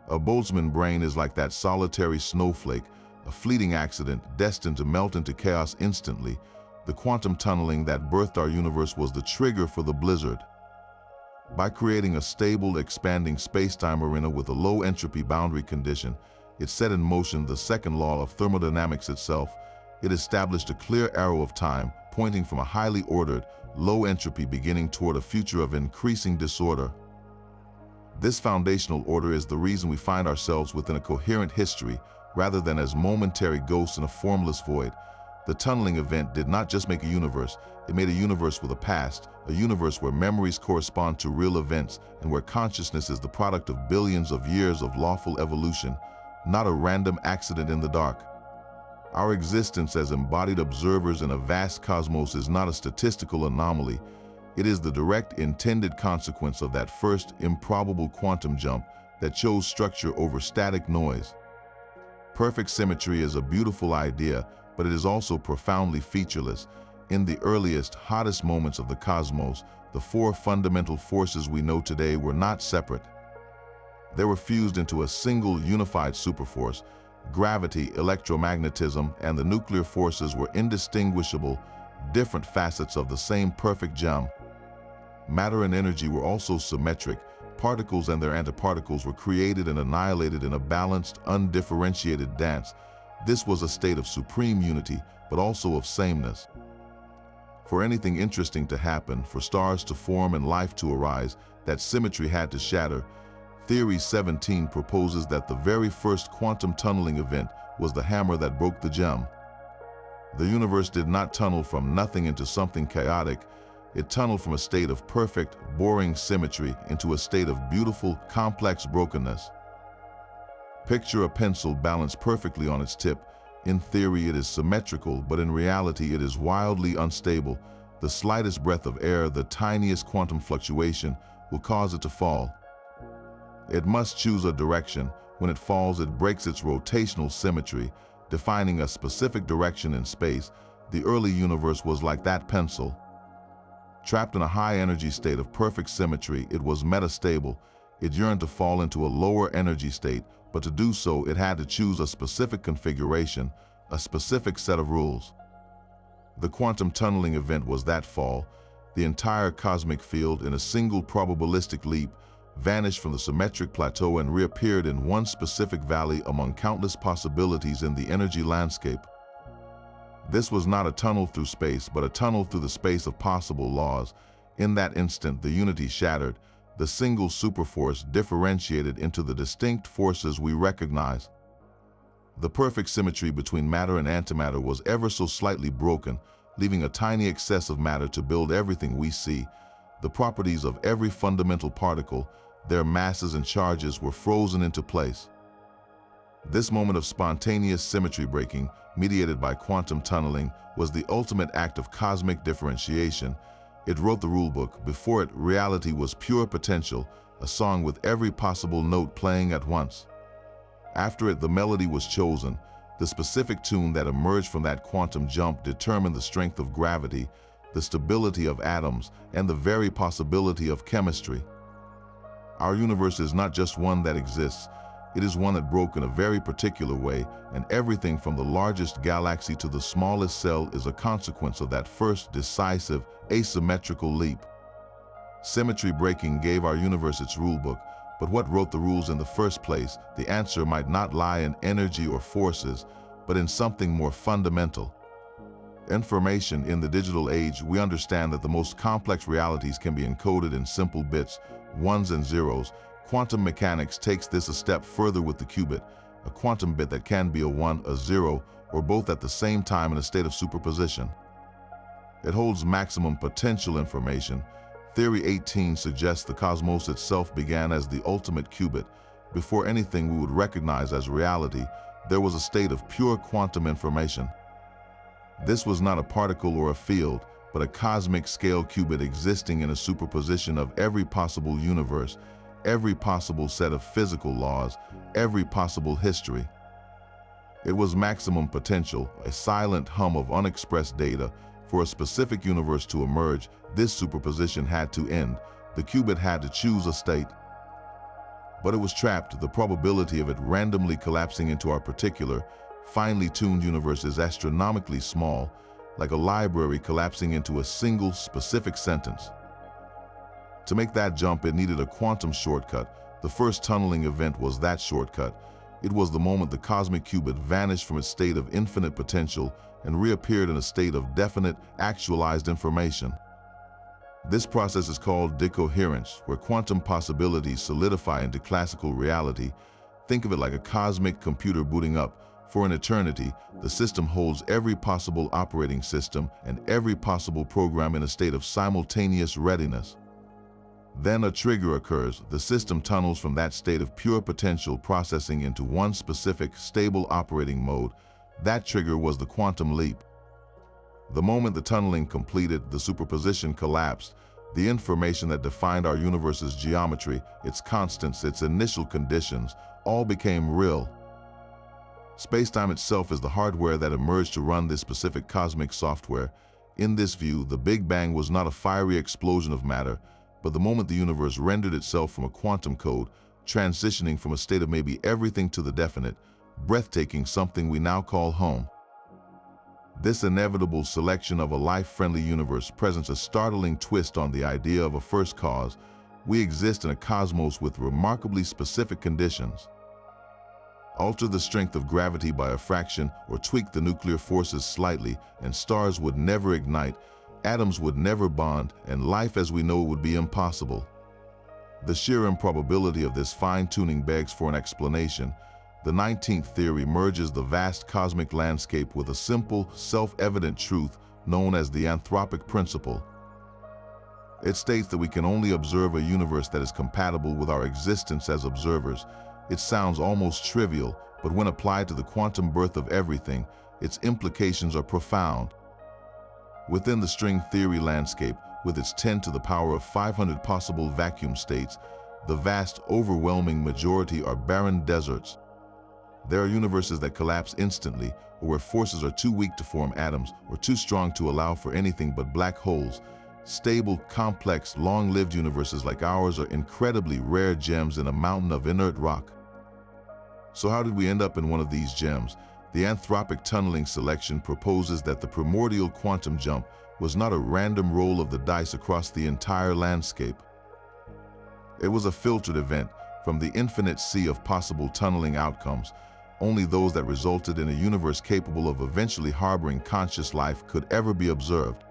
A Boltzmann brain is like that solitary snowflake, a fleeting accident destined to melt into chaos instantly. The quantum tunneling that birthed our universe was the trigger for the blizzard. By creating a stable, expanding spacetime arena with a low entropy boundary condition, it set in motion the second law of thermodynamics itself. It established a clear arrow of time, pointing from a highly ordered, low entropy beginning toward a future of increasing disorder. This foundational order is the reason we find ourselves within a coherent history, rather than as momentary ghosts in a formless void. The tunneling event did not just make a universe, it made a universe with a past, a universe where memories correspond to real events and where consciousness is the product of billions of years of lawful evolution, not a random accident in the dark. Our existence as embodied observers in a vast cosmos is not a statistical anomaly. It is the direct intended consequence of that first improbable quantum jump that chose structure over static noise. Perfect symmetry is a beautiful idea, but it is also profoundly featureless. In the earliest, hottest moments of the cosmos, the four fundamental forces we know today were not separate. They were fused into a single unified superforce, Gravity, electromagnetism, and the nuclear forces were indistinguishable, different facets of the same perfect gem. Matter and energy were also symmetric. Particles and their antiparticles were created and annihilated in a balanced, undifferentiated dance. This was a state of supreme unity, but also of sameness. For anything interesting to happen, for stars to form and life to arise, that symmetry had to shatter. Theory 17 proposes that the very first quantum tunneling event was the hammer that broke the gem. The universe did not tunnel from nothing into something chaotic. It tunneled from a state of perfect, boring symmetry into a state of beautiful, complex brokenness. Picture a pencil balanced perfectly on its tip. In theory, it is symmetrical, but in reality, it is wildly unstable. The slightest breath of air, the tiniest quantum fluctuation, will cause it to fall. It must choose a direction. When it falls, it breaks its rotational symmetry, defining a specific direction in space. The early universe was like that pencil. Trapped in a high-energy state of perfect symmetry, it was metastable. It yearned to fall into a lower energy state, but to do so, it had to choose a specific configuration, a specific set of rules. The quantum tunneling event was that fall. The entire cosmic field, in a single probabilistic leap, vanished from the symmetric plateau and reappeared in one specific valley among countless possibilities in the energy landscape. This was not a tunnel through space, but a tunnel through the space of possible laws. In that instant, the unity shattered. The single superforce differentiated into the distinct forces we recognize. The perfect symmetry between matter and antimatter was ever so slightly broken, leaving a tiny excess of matter to build everything we see. The properties of every fundamental particle, their masses and charges, were frozen into place. This moment of spontaneous symmetry breaking, mediated by quantum tunneling, was the ultimate act of cosmic differentiation. It wrote the rulebook. Before it, reality was pure potential, a song with every possible note playing at once. After it, the melody was chosen. The specific tune that emerged from that quantum jump determined the strength of gravity, the stability of atoms, and the very possibility of chemistry. Our universe is not just one that exists. It is one that broke in a very particular way, and everything from the largest galaxy to the smallest cell is a consequence of that first decisive, asymmetrical leap. Symmetry breaking gave our universe its rulebook, but what wrote the rules in the first place? The answer might not lie in energy or forces, but in something more fundamental. Information. In the digital age, we understand that the most complex realities can be encoded in simple bits, ones and zeros. Quantum mechanics takes this a step further with the qubit, a quantum bit that can be a 1, a 0, or both at the same time in a state of superposition. It holds maximum potential information. Theory 18 suggests the cosmos itself began as the ultimate qubit. Before anything we would recognize as reality, there was a state of pure quantum information. This was not a particle or a field, but a cosmic scale qubit existing in a superposition of every possible universe, every possible set of physical laws, every possible history. It was maximum potential, a silent hum of unexpressed data. For a specific universe to emerge, this superposition had to end. The qubit had to choose a state. But it was trapped. The probability of it randomly collapsing into our particular, finely tuned universe is astronomically small, like a library collapsing into a single specific sentence. To make that jump, it needed a quantum shortcut. The first tunneling event was that shortcut. It was the moment the cosmic qubit vanished from its state of infinite potential and reappeared in a state of definite, actualized information. This process is called decoherence, where quantum possibilities solidify into classical reality. Think of it like a cosmic computer booting up. For an eternity, the system holds every possible operating system and every possible program in a state of simultaneous readiness. Then a trigger occurs. The system tunnels from that state of pure potential processing into one specific, stable operating mode. That trigger was the quantum leap. The moment the tunneling completed, the superposition collapsed. The information that defined our universe's geometry, its constants, its initial conditions, all became real. Spacetime itself is the hardware that emerged to run this specific cosmic software. In this view, the Big Bang was not a fiery explosion of matter, but the moment the universe rendered itself from a quantum code, transitioning from a state of maybe everything to the definite, breathtaking, something we now call home. This inevitable selection of a life-friendly universe presents a startling twist on the idea of a first cause. We exist in a cosmos with remarkably specific conditions. Alter the strength of gravity by a fraction or tweak the nuclear forces slightly, and stars would never ignite, atoms would never bond, and life as we know it would be impossible. The sheer improbability of this fine-tuning begs for an explanation. The 19th theory merges the vast cosmic landscape with a simple, self-evident truth known as the anthropic principle. It states that we can only observe a universe that is compatible with our existence as observers. It sounds almost trivial, but when applied to the quantum birth of everything, its implications are profound. Within the string theory landscape, with its 10 to the power of 500 possible vacuum states, the vast, overwhelming majority are barren deserts. There are universes that collapse instantly, or where forces are too weak to form atoms, or too strong to allow for anything but black holes. Stable, complex, long-lived universes like ours are incredibly rare gems in a mountain of inert rock. So how did we end up in one of these gems? The anthropic tunneling selection proposes that the primordial quantum jump was not a random roll of the dice across the entire landscape. It was a filtered event from the infinite sea of possible tunneling outcomes. Only those that resulted in a universe capable of eventually harboring conscious life could ever be observed.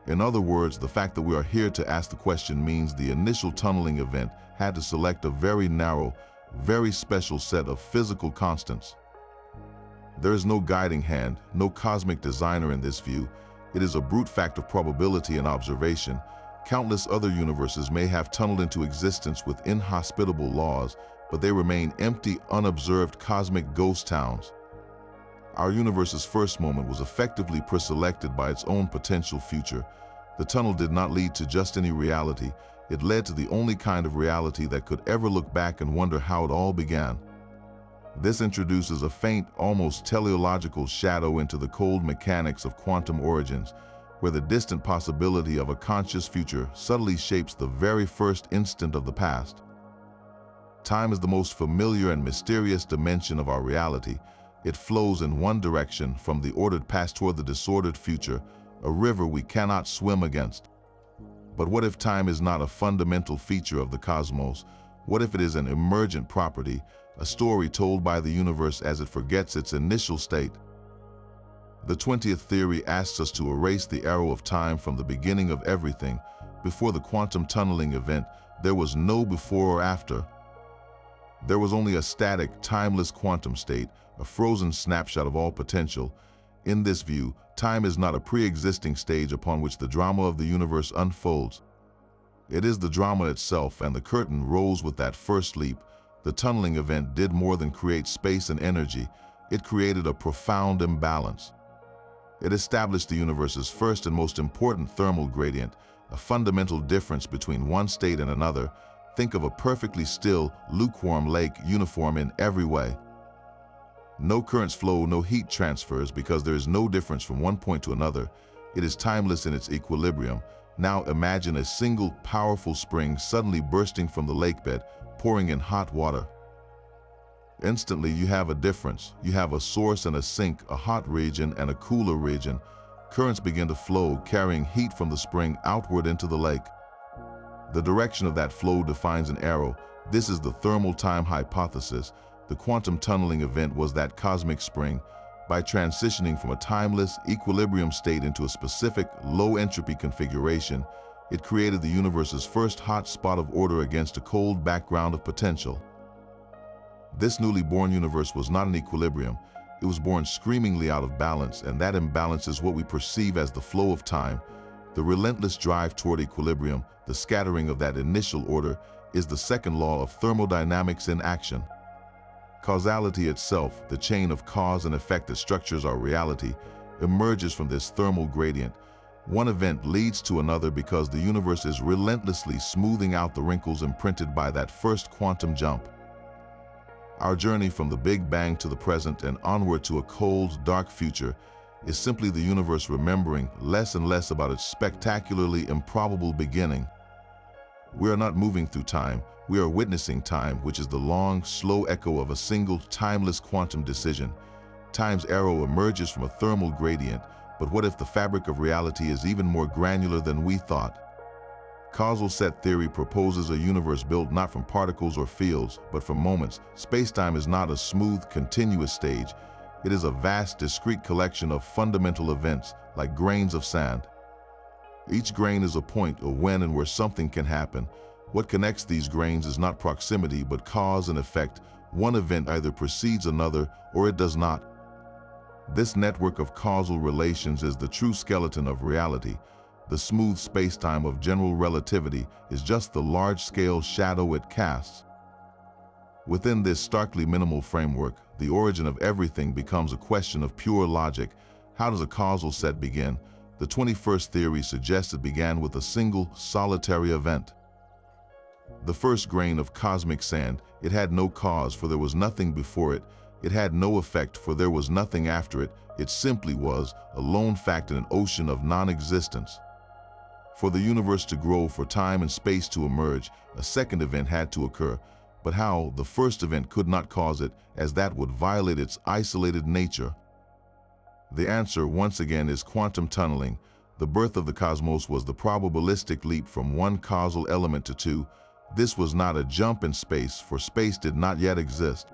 In other words, the fact that we are here to ask the question means the initial tunneling event had to select a very narrow, very special set of physical constants. There is no guiding hand, no cosmic designer in this view. It is a brute fact of probability and observation. Countless other universes may have tunneled into existence with inhospitable laws, but they remain empty, unobserved cosmic ghost towns. Our universe's first moment was effectively preselected by its own potential future. The tunnel did not lead to just any reality. It led to the only kind of reality that could ever look back and wonder how it all began. This introduces a faint, almost teleological shadow into the cold mechanics of quantum origins, where the distant possibility of a conscious future subtly shapes the very first instant of the past. Time is the most familiar and mysterious dimension of our reality. It flows in one direction, from the ordered past toward the disordered future, a river we cannot swim against. But what if time is not a fundamental feature of the cosmos? What if it is an emergent property, a story told by the universe as it forgets its initial state? The 20th theory asks us to erase the arrow of time from the beginning of everything. Before the quantum tunneling event, there was no before or after. There was only a static, timeless quantum state, a frozen snapshot of all potential. In this view, time is not a pre-existing stage upon which the drama of the universe unfolds. It is the drama itself, and the curtain rose with that first leap. The tunneling event did more than create space and energy. It created a profound imbalance. It established the universe's first and most important thermal gradient, a fundamental difference between one state and another. Think of a perfectly still, lukewarm lake, uniform in every way. No currents flow, no heat transfers, because there is no difference from one point to another. It is timeless in its equilibrium. Now imagine a single, powerful spring suddenly bursting from the lakebed, pouring in hot water. Instantly, you have a difference. You have a source and a sink, a hot region and a cooler region. Currents begin to flow, carrying heat from the spring outward into the lake. The direction of that flow defines an arrow. This is the thermal time hypothesis. The quantum tunneling event was that cosmic spring. By transitioning from a timeless, equilibrium state into a specific, low-entropy configuration, it created the universe's first hot spot of order against a cold background of potential. This newly born universe was not in equilibrium. It was born screamingly out of balance, and that imbalance is what we perceive as the flow of time. The relentless drive toward equilibrium, the scattering of that initial order, is the second law of thermodynamics in action. Causality itself, the chain of cause and effect that structures our reality, emerges from this thermal gradient. One event leads to another because the universe is relentlessly smoothing out the wrinkles imprinted by that first quantum jump. Our journey from the Big Bang to the present and onward to a cold, dark future is simply the universe remembering less and less about its spectacularly improbable beginning. We are not moving through time, We are witnessing time, which is the long, slow echo of a single, timeless quantum decision. Time's arrow emerges from a thermal gradient, but what if the fabric of reality is even more granular than we thought? Causal set theory proposes a universe built not from particles or fields, but from moments. Spacetime is not a smooth, continuous stage. It is a vast, discrete collection of fundamental events, like grains of sand. Each grain is a point of when and where something can happen. What connects these grains is not proximity, but cause and effect. One event either precedes another, or it does not. This network of causal relations is the true skeleton of reality. The smooth spacetime of general relativity is just the large-scale shadow it casts. Within this starkly minimal framework, the origin of everything becomes a question of pure logic. How does a causal set begin? The 21st theory suggests it began with a single, solitary event. The first grain of cosmic sand, it had no cause, for there was nothing before it. It had no effect, for there was nothing after it. It simply was, a lone fact in an ocean of non-existence. For the universe to grow, for time and space to emerge, a second event had to occur. But how? The first event could not cause it, as that would violate its isolated nature. The answer, once again, is quantum tunneling. The birth of the cosmos was the probabilistic leap from one causal element to two. This was not a jump in space, for space did not yet exist.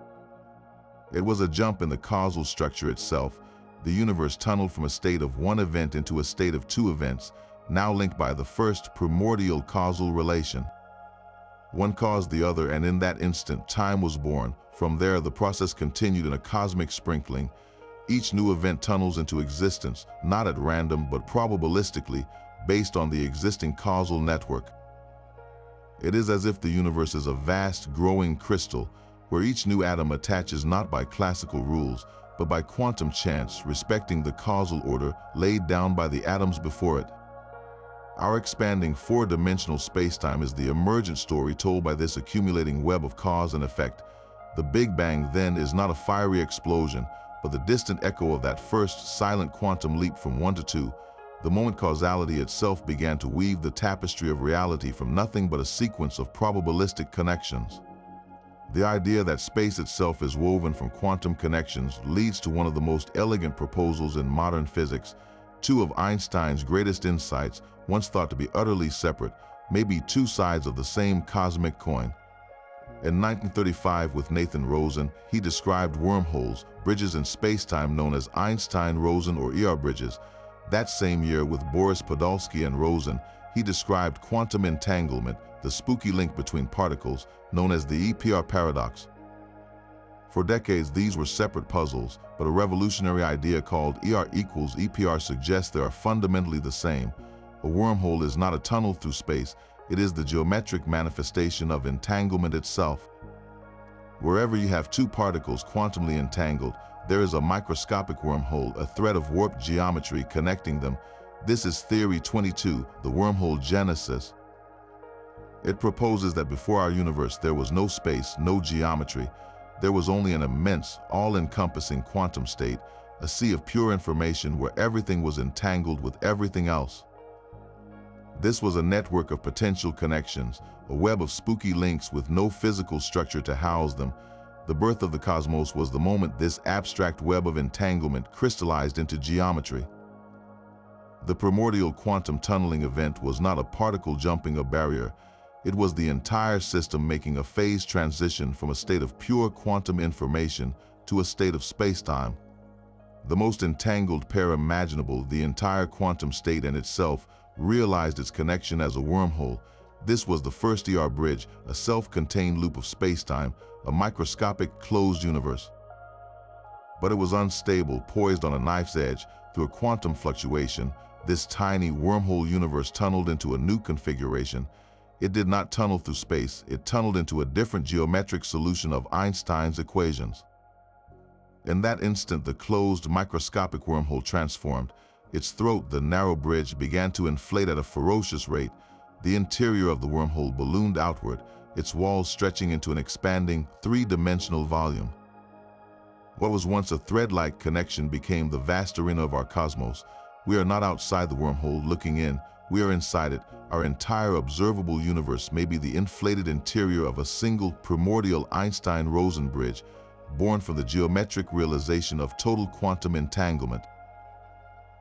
It was a jump in the causal structure itself. The universe tunneled from a state of one event into a state of two events, now linked by the first primordial causal relation. One caused the other, and in that instant, time was born. From there, the process continued in a cosmic sprinkling. Each new event tunnels into existence, not at random, but probabilistically, based on the existing causal network. It is as if the universe is a vast, growing crystal, where each new atom attaches not by classical rules, but by quantum chance, respecting the causal order laid down by the atoms before it. Our expanding four-dimensional spacetime is the emergent story told by this accumulating web of cause and effect. The Big Bang, then, is not a fiery explosion, but the distant echo of that first silent quantum leap from one to two. The moment causality itself began to weave the tapestry of reality from nothing but a sequence of probabilistic connections. The idea that space itself is woven from quantum connections leads to one of the most elegant proposals in modern physics. Two of Einstein's greatest insights, once thought to be utterly separate, may be two sides of the same cosmic coin. In 1935, with Nathan Rosen, he described wormholes, bridges in spacetime known as Einstein-Rosen or ER bridges. That same year, with Boris Podolsky and Rosen, he described quantum entanglement, the spooky link between particles, known as the EPR paradox. For decades, these were separate puzzles, but a revolutionary idea called ER equals EPR suggests they are fundamentally the same. A wormhole is not a tunnel through space, it is the geometric manifestation of entanglement itself. Wherever you have two particles quantumly entangled, there is a microscopic wormhole, a thread of warped geometry connecting them. This is Theory 22, the wormhole genesis. It proposes that before our universe there was no space, no geometry. There was only an immense, all-encompassing quantum state, a sea of pure information where everything was entangled with everything else. This was a network of potential connections, a web of spooky links with no physical structure to house them. The birth of the cosmos was the moment this abstract web of entanglement crystallized into geometry. The primordial quantum tunneling event was not a particle jumping a barrier. It was the entire system making a phase transition from a state of pure quantum information to a state of spacetime. The most entangled pair imaginable, the entire quantum state and itself, realized its connection as a wormhole. This was the first ER bridge, a self-contained loop of spacetime, a microscopic closed universe. But it was unstable, poised on a knife's edge. Through a quantum fluctuation, this tiny wormhole universe tunneled into a new configuration. It did not tunnel through space, it tunneled into a different geometric solution of Einstein's equations. In that instant, the closed microscopic wormhole transformed. Its throat, the narrow bridge, began to inflate at a ferocious rate. The interior of the wormhole ballooned outward, its walls stretching into an expanding, three-dimensional volume. What was once a thread-like connection became the vast arena of our cosmos. We are not outside the wormhole looking in, We are inside it. Our entire observable universe may be the inflated interior of a single primordial Einstein-Rosen bridge, born from the geometric realization of total quantum entanglement.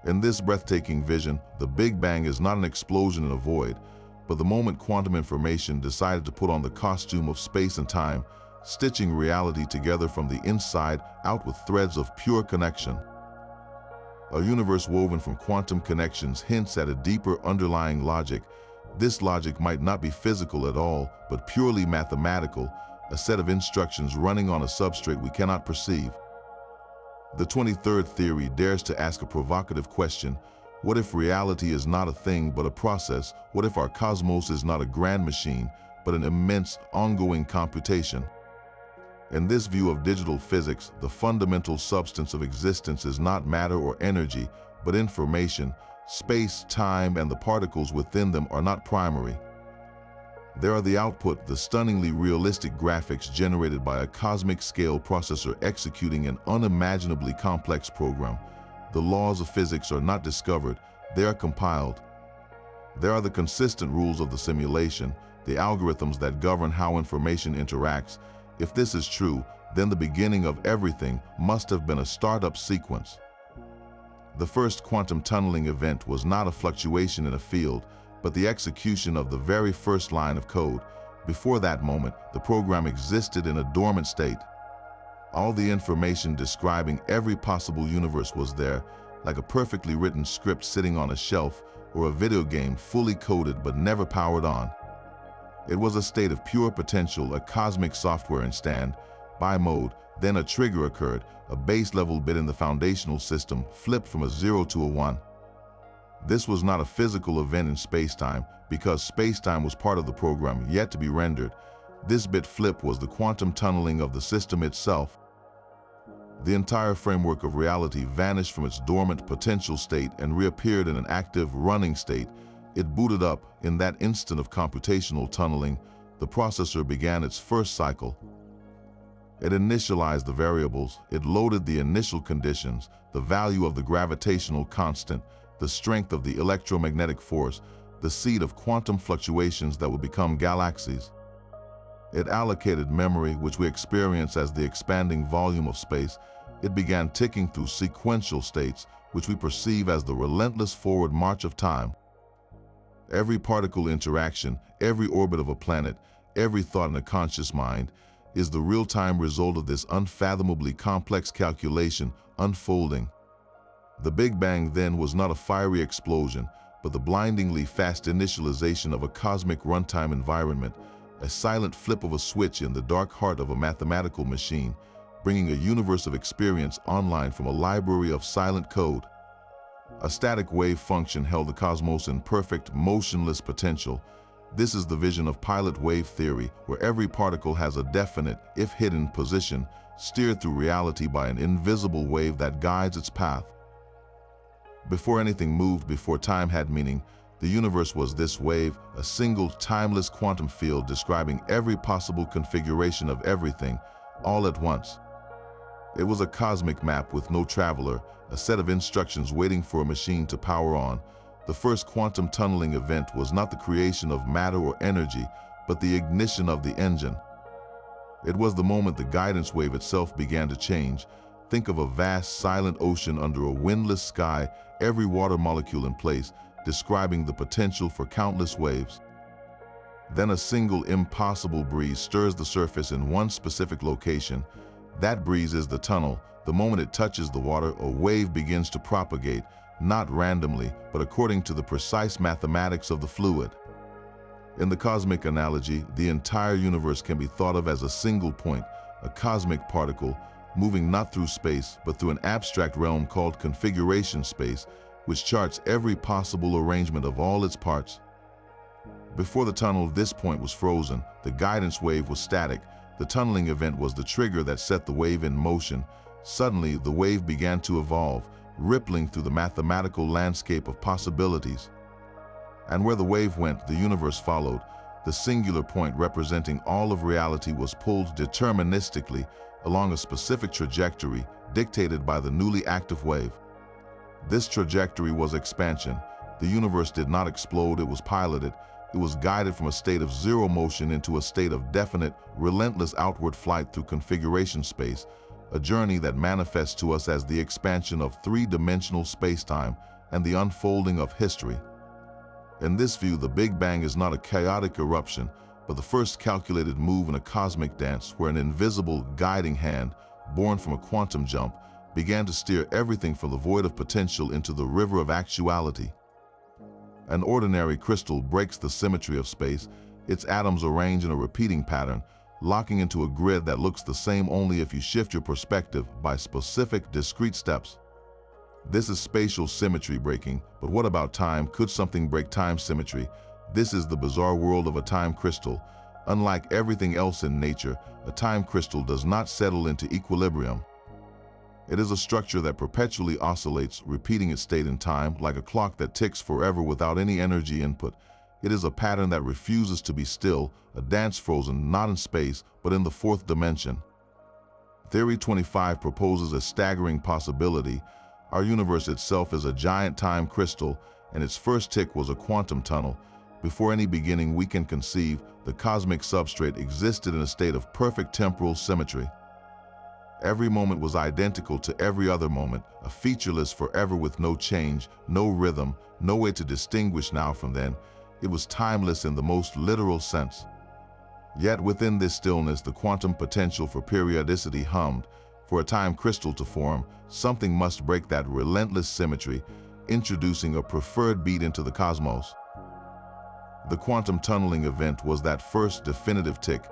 In this breathtaking vision, the Big Bang is not an explosion in a void, but the moment quantum information decided to put on the costume of space and time, stitching reality together from the inside out with threads of pure connection. A universe woven from quantum connections hints at a deeper underlying logic. This logic might not be physical at all, but purely mathematical, a set of instructions running on a substrate we cannot perceive. The 23rd theory dares to ask a provocative question: what if reality is not a thing but a process? What if our cosmos is not a grand machine, but an immense, ongoing computation? In this view of digital physics, the fundamental substance of existence is not matter or energy, but information. Space, time, and the particles within them are not primary. They are the output, the stunningly realistic graphics generated by a cosmic-scale processor executing an unimaginably complex program. The laws of physics are not discovered, they are compiled. There are the consistent rules of the simulation, the algorithms that govern how information interacts. If this is true, then the beginning of everything must have been a startup sequence. The first quantum tunneling event was not a fluctuation in a field, but the execution of the very first line of code. Before that moment, the program existed in a dormant state. All the information describing every possible universe was there, like a perfectly written script sitting on a shelf, or a video game fully coded but never powered on. It was a state of pure potential, a cosmic software in standby mode. Then a trigger occurred, a base-level bit in the foundational system flipped from a 0 to a 1. This was not a physical event in spacetime, because spacetime was part of the program yet to be rendered. This bit flip was the quantum tunneling of the system itself. The entire framework of reality vanished from its dormant potential state and reappeared in an active, running state. It booted up. In that instant of computational tunneling, the processor began its first cycle. It initialized the variables, it loaded the initial conditions, the value of the gravitational constant, the strength of the electromagnetic force, the seed of quantum fluctuations that would become galaxies. It allocated memory, which we experience as the expanding volume of space. It began ticking through sequential states, which we perceive as the relentless forward march of time. Every particle interaction, every orbit of a planet, every thought in a conscious mind is the real-time result of this unfathomably complex calculation unfolding. The Big Bang then was not a fiery explosion, but the blindingly fast initialization of a cosmic runtime environment, a silent flip of a switch in the dark heart of a mathematical machine, bringing a universe of experience online from a library of silent code. A static wave function held the cosmos in perfect, motionless potential. This is the vision of pilot wave theory, where every particle has a definite, if hidden, position, steered through reality by an invisible wave that guides its path. Before anything moved, before time had meaning, the universe was this wave, a single, timeless quantum field describing every possible configuration of everything, all at once. It was a cosmic map with no traveler, a set of instructions waiting for a machine to power on. The first quantum tunneling event was not the creation of matter or energy, but the ignition of the engine. It was the moment the guidance wave itself began to change. Think of a vast, silent ocean under a windless sky, every water molecule in place, describing the potential for countless waves. Then a single impossible breeze stirs the surface in one specific location. That breeze is the tunnel. The moment it touches the water, a wave begins to propagate, not randomly, but according to the precise mathematics of the fluid. In the cosmic analogy, the entire universe can be thought of as a single point, a cosmic particle, moving not through space, but through an abstract realm called configuration space, which charts every possible arrangement of all its parts. Before the tunnel, this point was frozen. The guidance wave was static. The tunneling event was the trigger that set the wave in motion. Suddenly, the wave began to evolve, rippling through the mathematical landscape of possibilities. And where the wave went, the universe followed. The singular point representing all of reality was pulled deterministically along a specific trajectory dictated by the newly active wave. This trajectory was expansion. The universe did not explode, it was piloted. It was guided from a state of zero motion into a state of definite, relentless outward flight through configuration space, a journey that manifests to us as the expansion of three-dimensional spacetime and the unfolding of history. In this view, the Big Bang is not a chaotic eruption, but the first calculated move in a cosmic dance where an invisible guiding hand, born from a quantum jump, began to steer everything from the void of potential into the river of actuality. An ordinary crystal breaks the symmetry of space, its atoms arrange in a repeating pattern, locking into a grid that looks the same only if you shift your perspective by specific, discrete steps. This is spatial symmetry breaking, but what about time? Could something break time symmetry? This is the bizarre world of a time crystal. Unlike everything else in nature, a time crystal does not settle into equilibrium. It is a structure that perpetually oscillates, repeating its state in time, like a clock that ticks forever without any energy input. It is a pattern that refuses to be still, a dance frozen not in space, but in the fourth dimension. Theory 25 proposes a staggering possibility. Our universe itself is a giant time crystal, and its first tick was a quantum tunnel. Before any beginning we can conceive, the cosmic substrate existed in a state of perfect temporal symmetry. Every moment was identical to every other moment, a featureless forever with no change, no rhythm, no way to distinguish now from then. It was timeless in the most literal sense. Yet within this stillness, the quantum potential for periodicity hummed. For a time crystal to form, something must break that relentless symmetry, introducing a preferred beat into the cosmos. The quantum tunneling event was that first definitive tick.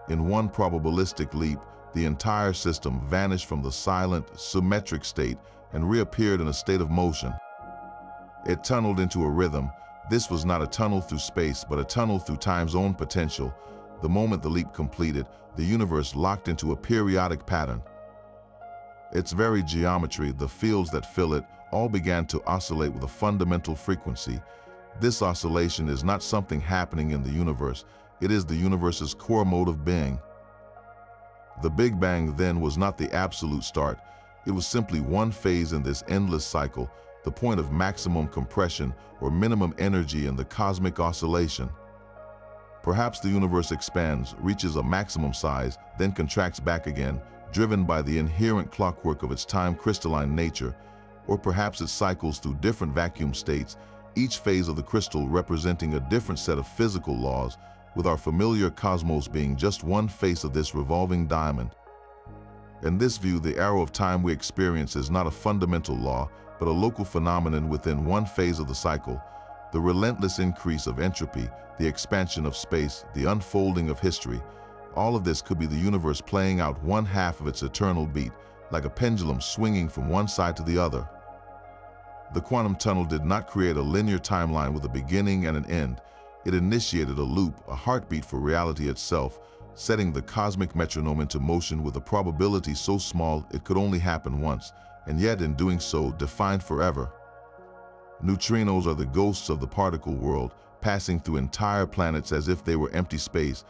In one probabilistic leap, the entire system vanished from the silent, symmetric state and reappeared in a state of motion. It tunneled into a rhythm. This was not a tunnel through space, but a tunnel through time's own potential. The moment the leap completed, the universe locked into a periodic pattern. Its very geometry, the fields that fill it, all began to oscillate with a fundamental frequency. This oscillation is not something happening in the universe. It is the universe's core mode of being. The Big Bang then was not the absolute start. It was simply one phase in this endless cycle, the point of maximum compression or minimum energy in the cosmic oscillation. Perhaps the universe expands, reaches a maximum size, then contracts back again, driven by the inherent clockwork of its time crystalline nature, or perhaps it cycles through different vacuum states, each phase of the crystal representing a different set of physical laws, with our familiar cosmos being just one face of this revolving diamond. In this view, the arrow of time we experience is not a fundamental law, but a local phenomenon within one phase of the cycle. The relentless increase of entropy, the expansion of space, the unfolding of history, all of this could be the universe playing out one half of its eternal beat, like a pendulum swinging from one side to the other. The quantum tunnel did not create a linear timeline with a beginning and an end. It initiated a loop, a heartbeat for reality itself, setting the cosmic metronome into motion with a probability so small it could only happen once, and yet in doing so, defined forever. Neutrinos are the ghosts of the particle world, passing through entire planets as if they were empty space,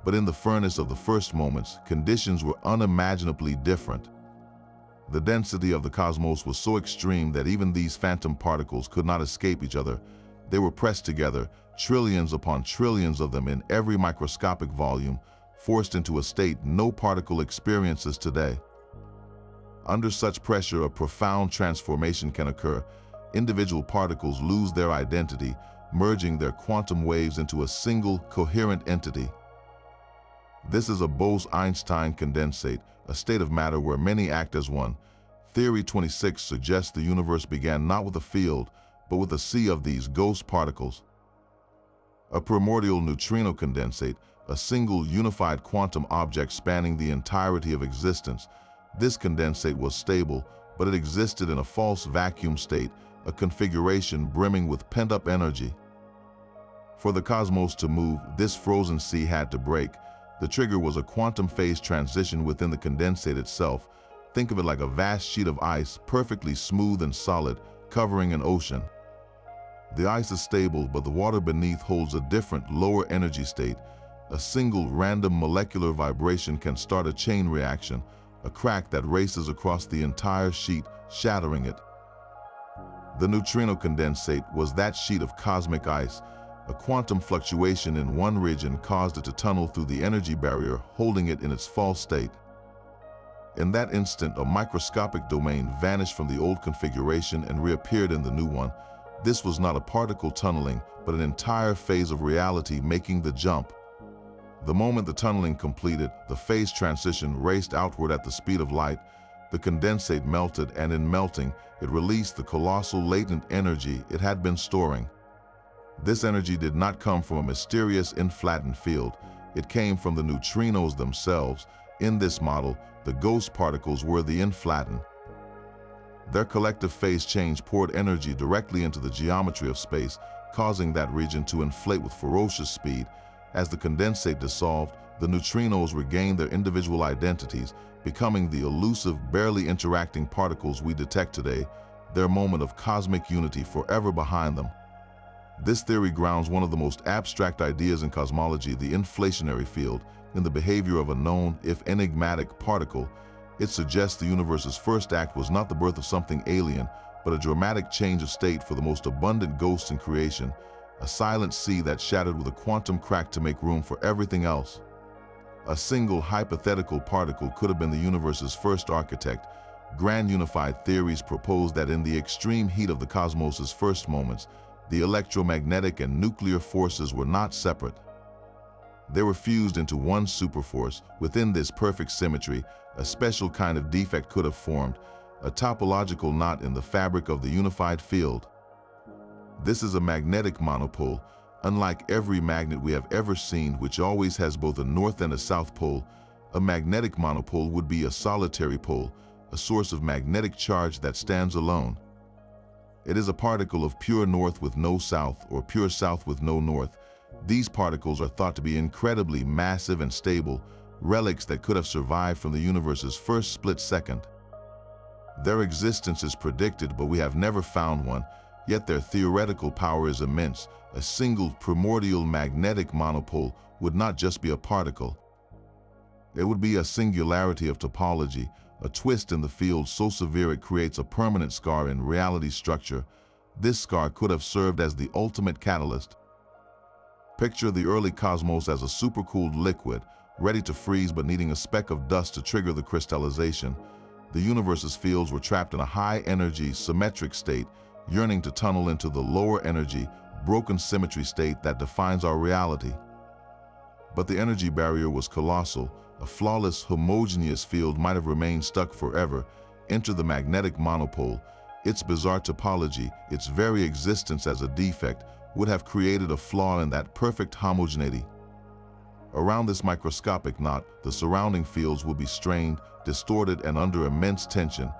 but in the furnace of the first moments, conditions were unimaginably different. The density of the cosmos was so extreme that even these phantom particles could not escape each other. They were pressed together, trillions upon trillions of them in every microscopic volume, forced into a state no particle experiences today. Under such pressure, a profound transformation can occur. Individual particles lose their identity, merging their quantum waves into a single, coherent entity. This is a Bose-Einstein condensate, a state of matter where many act as one. Theory 26 suggests the universe began not with a field, but with a sea of these ghost particles. A primordial neutrino condensate, a single unified quantum object spanning the entirety of existence. This condensate was stable, but it existed in a false vacuum state, a configuration brimming with pent-up energy. For the cosmos to move, this frozen sea had to break. The trigger was a quantum phase transition within the condensate itself. Think of it like a vast sheet of ice, perfectly smooth and solid, covering an ocean. The ice is stable, but the water beneath holds a different, lower energy state. A single random molecular vibration can start a chain reaction, a crack that races across the entire sheet, shattering it. The neutrino condensate was that sheet of cosmic ice. A quantum fluctuation in one region caused it to tunnel through the energy barrier, holding it in its false state. In that instant, a microscopic domain vanished from the old configuration and reappeared in the new one. This was not a particle tunneling, but an entire phase of reality making the jump. The moment the tunneling completed, the phase transition raced outward at the speed of light. The condensate melted, and in melting, it released the colossal latent energy it had been storing. This energy did not come from a mysterious inflattened field. It came from the neutrinos themselves. In this model, the ghost particles were the inflattened. Their collective phase change poured energy directly into the geometry of space, causing that region to inflate with ferocious speed. As the condensate dissolved, the neutrinos regained their individual identities, becoming the elusive, barely interacting particles we detect today, their moment of cosmic unity forever behind them. This theory grounds one of the most abstract ideas in cosmology, the inflationary field, in the behavior of a known, if enigmatic, particle. It suggests the universe's first act was not the birth of something alien, but a dramatic change of state for the most abundant ghosts in creation, a silent sea that shattered with a quantum crack to make room for everything else. A single hypothetical particle could have been the universe's first architect. Grand unified theories propose that in the extreme heat of the cosmos's first moments, the electromagnetic and nuclear forces were not separate. They were fused into one superforce. Within this perfect symmetry, a special kind of defect could have formed, a topological knot in the fabric of the unified field. This is a magnetic monopole, unlike every magnet we have ever seen, which always has both a north and a south pole. A magnetic monopole would be a solitary pole, a source of magnetic charge that stands alone. It is a particle of pure north with no south, or pure south with no north. These particles are thought to be incredibly massive and stable, relics that could have survived from the universe's first split second. Their existence is predicted, but we have never found one, yet their theoretical power is immense. A single primordial magnetic monopole would not just be a particle. It would be a singularity of topology, a twist in the field so severe it creates a permanent scar in reality structure. This scar could have served as the ultimate catalyst. Picture the early cosmos as a supercooled liquid, ready to freeze but needing a speck of dust to trigger the crystallization. The universe's fields were trapped in a high-energy, symmetric state, yearning to tunnel into the lower-energy, broken symmetry state that defines our reality. But the energy barrier was colossal. A flawless, homogeneous field might have remained stuck forever. Enter the magnetic monopole. Its bizarre topology, its very existence as a defect, would have created a flaw in that perfect homogeneity. Around this microscopic knot, the surrounding fields would be strained, distorted, and under immense tension.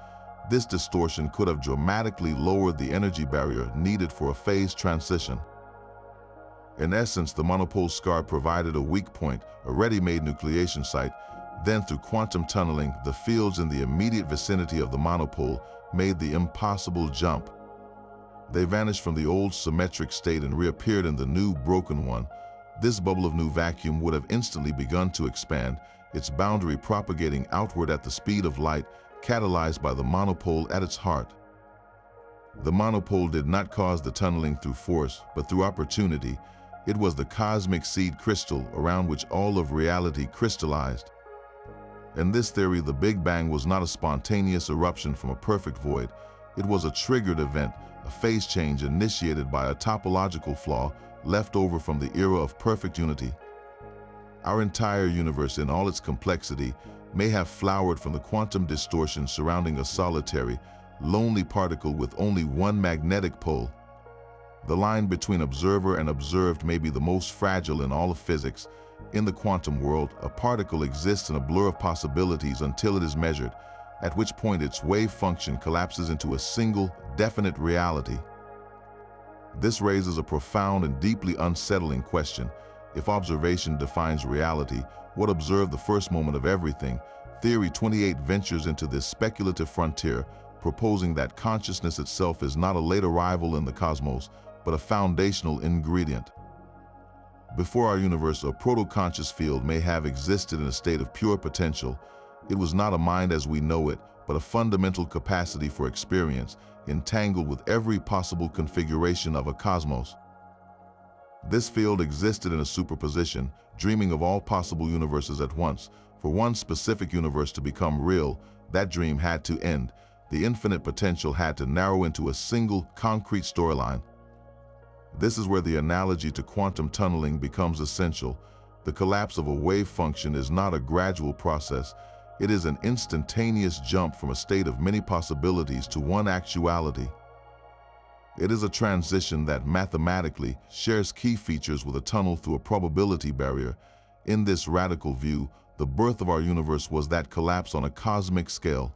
This distortion could have dramatically lowered the energy barrier needed for a phase transition. In essence, the monopole scar provided a weak point, a ready-made nucleation site. Then, through quantum tunneling, the fields in the immediate vicinity of the monopole made the impossible jump. They vanished from the old symmetric state and reappeared in the new, broken one. This bubble of new vacuum would have instantly begun to expand, its boundary propagating outward at the speed of light, catalyzed by the monopole at its heart. The monopole did not cause the tunneling through force, but through opportunity. It was the cosmic seed crystal around which all of reality crystallized. In this theory, the Big Bang was not a spontaneous eruption from a perfect void. It was a triggered event, a phase change initiated by a topological flaw left over from the era of perfect unity. Our entire universe, in all its complexity, may have flowered from the quantum distortion surrounding a solitary, lonely particle with only one magnetic pole. The line between observer and observed may be the most fragile in all of physics. In the quantum world, a particle exists in a blur of possibilities until it is measured, at which point its wave function collapses into a single, definite reality. This raises a profound and deeply unsettling question. If observation defines reality, what observed the first moment of everything? Theory 28 ventures into this speculative frontier, proposing that consciousness itself is not a late arrival in the cosmos, but a foundational ingredient. Before our universe, a proto-conscious field may have existed in a state of pure potential. It was not a mind as we know it, but a fundamental capacity for experience. entangled with every possible configuration of a cosmos. This field existed in a superposition, dreaming of all possible universes at once. For one specific universe to become real, that dream had to end. The infinite potential had to narrow into a single, concrete storyline. This is where the analogy to quantum tunneling becomes essential. The collapse of a wave function is not a gradual process. It is an instantaneous jump from a state of many possibilities to one actuality. It is a transition that mathematically shares key features with a tunnel through a probability barrier. In this radical view, the birth of our universe was that collapse on a cosmic scale.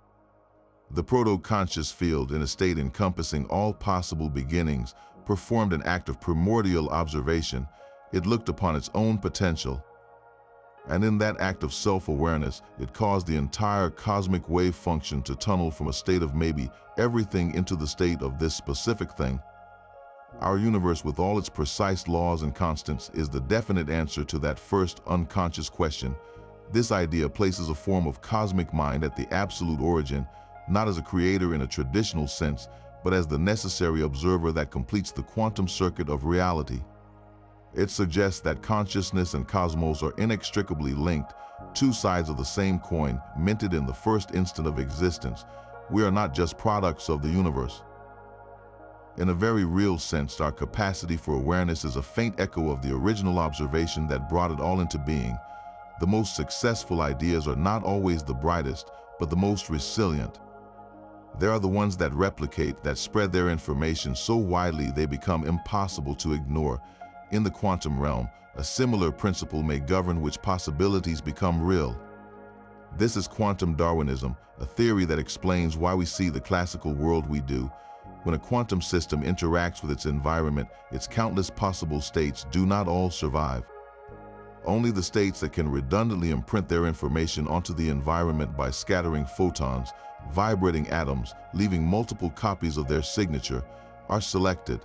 The proto-conscious field, in a state encompassing all possible beginnings, performed an act of primordial observation. It looked upon its own potential. And in that act of self-awareness, it caused the entire cosmic wave function to tunnel from a state of maybe everything into the state of this specific thing. Our universe, with all its precise laws and constants, is the definite answer to that first unconscious question. This idea places a form of cosmic mind at the absolute origin, not as a creator in a traditional sense, but as the necessary observer that completes the quantum circuit of reality. It suggests that consciousness and cosmos are inextricably linked, two sides of the same coin, minted in the first instant of existence. We are not just products of the universe. In a very real sense, our capacity for awareness is a faint echo of the original observation that brought it all into being. The most successful ideas are not always the brightest, but the most resilient. They are the ones that replicate, that spread their information so widely they become impossible to ignore. In the quantum realm, a similar principle may govern which possibilities become real. This is quantum Darwinism, a theory that explains why we see the classical world we do. When a quantum system interacts with its environment, its countless possible states do not all survive. Only the states that can redundantly imprint their information onto the environment by scattering photons, vibrating atoms, leaving multiple copies of their signature, are selected.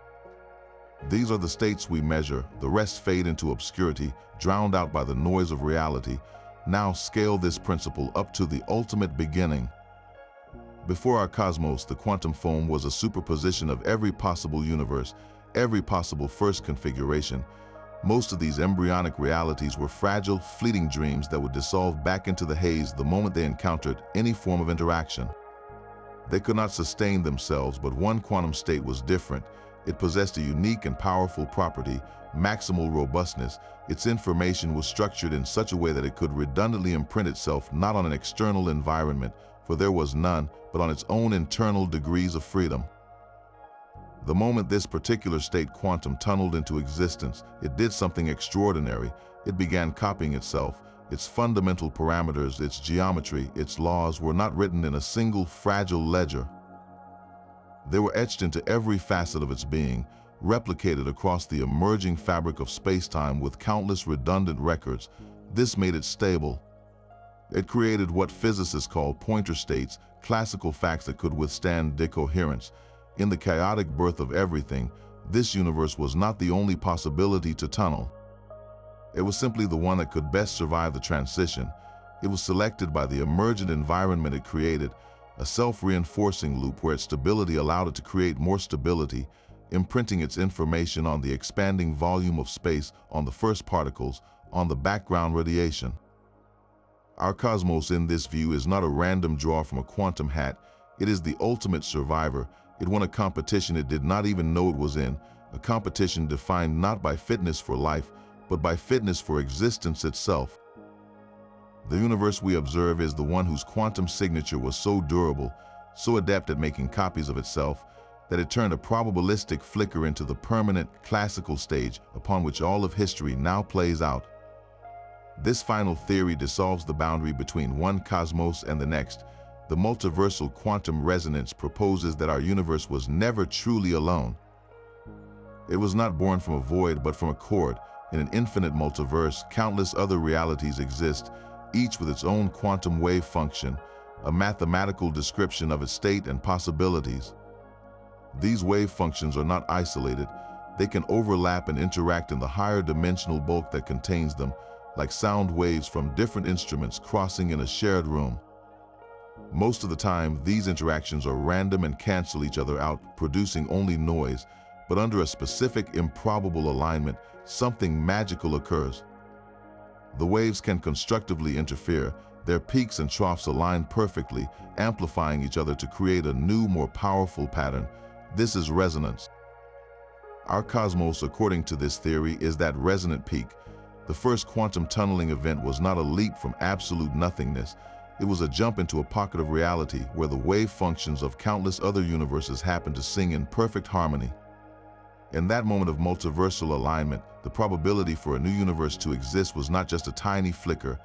These are the states we measure. The rest fade into obscurity, drowned out by the noise of reality. Now scale this principle up to the ultimate beginning. Before our cosmos, the quantum foam was a superposition of every possible universe, every possible first configuration. Most of these embryonic realities were fragile, fleeting dreams that would dissolve back into the haze the moment they encountered any form of interaction. They could not sustain themselves, but one quantum state was different. It possessed a unique and powerful property, maximal robustness. Its information was structured in such a way that it could redundantly imprint itself not on an external environment, for there was none, but on its own internal degrees of freedom. The moment this particular state quantum tunneled into existence, it did something extraordinary. It began copying itself. Its fundamental parameters, its geometry, its laws were not written in a single fragile ledger. They were etched into every facet of its being, replicated across the emerging fabric of spacetime with countless redundant records. This made it stable. It created what physicists call pointer states, classical facts that could withstand decoherence. In the chaotic birth of everything, this universe was not the only possibility to tunnel. It was simply the one that could best survive the transition. It was selected by the emergent environment it created, a self-reinforcing loop where its stability allowed it to create more stability, imprinting its information on the expanding volume of space, on the first particles, on the background radiation. Our cosmos in this view is not a random draw from a quantum hat. It is the ultimate survivor. It won a competition it did not even know it was in, a competition defined not by fitness for life, but by fitness for existence itself. The universe we observe is the one whose quantum signature was so durable, so adept at making copies of itself, that it turned a probabilistic flicker into the permanent, classical stage upon which all of history now plays out. This final theory dissolves the boundary between one cosmos and the next. The multiversal quantum resonance proposes that our universe was never truly alone. It was not born from a void but from a chord. In an infinite multiverse, countless other realities exist, each with its own quantum wave function, a mathematical description of its state and possibilities. These wave functions are not isolated. They can overlap and interact in the higher dimensional bulk that contains them, like sound waves from different instruments crossing in a shared room. Most of the time, these interactions are random and cancel each other out, producing only noise, but under a specific improbable alignment, something magical occurs. The waves can constructively interfere, their peaks and troughs align perfectly, amplifying each other to create a new, more powerful pattern. This is resonance. Our cosmos, according to this theory, is that resonant peak. The first quantum tunneling event was not a leap from absolute nothingness. It was a jump into a pocket of reality where the wave functions of countless other universes happened to sing in perfect harmony. In that moment of multiversal alignment, the probability for a new universe to exist was not just a tiny flicker.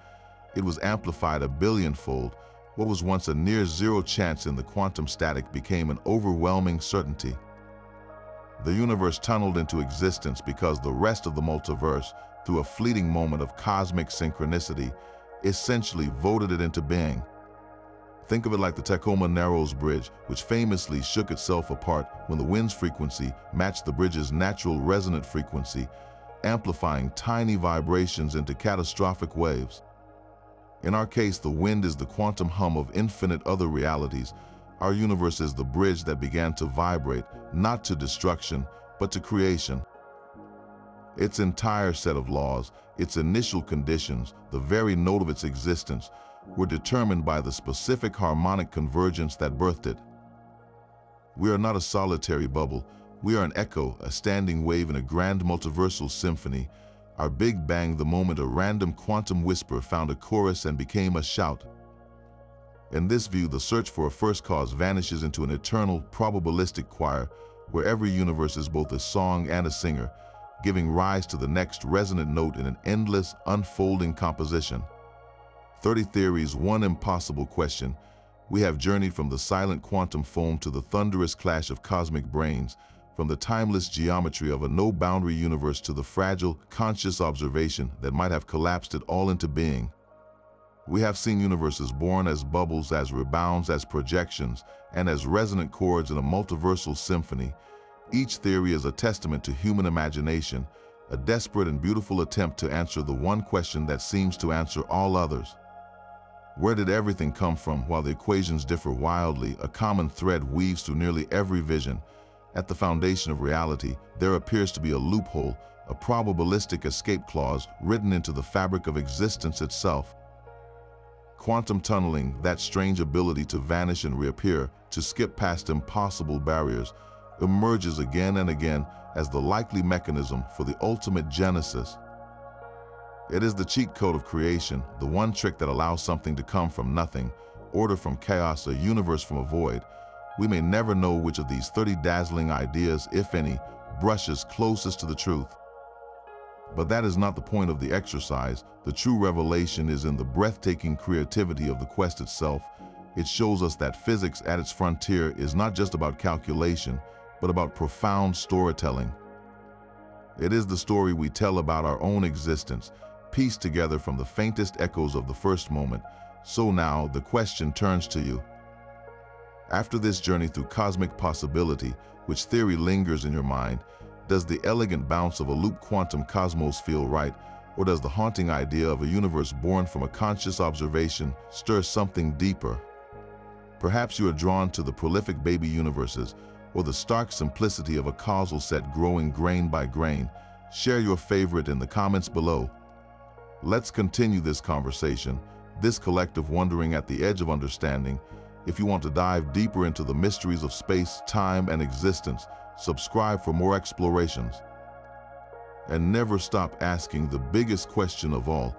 It was amplified a billionfold. What was once a near zero chance in the quantum static became an overwhelming certainty. The universe tunneled into existence because the rest of the multiverse, through a fleeting moment of cosmic synchronicity, essentially voted it into being. Think of it like the Tacoma Narrows Bridge, which famously shook itself apart when the wind's frequency matched the bridge's natural resonant frequency, amplifying tiny vibrations into catastrophic waves. In our case, the wind is the quantum hum of infinite other realities. Our universe is the bridge that began to vibrate, not to destruction, but to creation. Its entire set of laws, its initial conditions, the very note of its existence, were determined by the specific harmonic convergence that birthed it. We are not a solitary bubble. We are an echo, a standing wave in a grand multiversal symphony. Our Big Bang, the moment a random quantum whisper found a chorus and became a shout. In this view, the search for a first cause vanishes into an eternal, probabilistic choir, where every universe is both a song and a singer, giving rise to the next resonant note in an endless, unfolding composition. 30 theories, one impossible question. We have journeyed from the silent quantum foam to the thunderous clash of cosmic brains, from the timeless geometry of a no-boundary universe to the fragile, conscious observation that might have collapsed it all into being. We have seen universes born as bubbles, as rebounds, as projections, and as resonant chords in a multiversal symphony. Each theory is a testament to human imagination, a desperate and beautiful attempt to answer the one question that seems to answer all others. Where did everything come from? While the equations differ wildly, a common thread weaves through nearly every vision. At the foundation of reality, there appears to be a loophole, a probabilistic escape clause written into the fabric of existence itself. Quantum tunneling, that strange ability to vanish and reappear, to skip past impossible barriers, emerges again and again as the likely mechanism for the ultimate genesis. It is the cheat code of creation, the one trick that allows something to come from nothing, order from chaos, a universe from a void. We may never know which of these 30 dazzling ideas, if any, brushes closest to the truth. But that is not the point of the exercise. The true revelation is in the breathtaking creativity of the quest itself. It shows us that physics at its frontier is not just about calculation, but about profound storytelling. It is the story we tell about our own existence, pieced together from the faintest echoes of the first moment. So now the question turns to you. After this journey through cosmic possibility, which theory lingers in your mind? Does the elegant bounce of a loop quantum cosmos feel right, or does the haunting idea of a universe born from a conscious observation stir something deeper? Perhaps you are drawn to the prolific baby universes, or the stark simplicity of a causal set growing grain by grain. Share your favorite in the comments below. Let's continue this conversation, this collective wandering at the edge of understanding. If you want to dive deeper into the mysteries of space, time, and existence, subscribe for more explorations. And never stop asking the biggest question of all.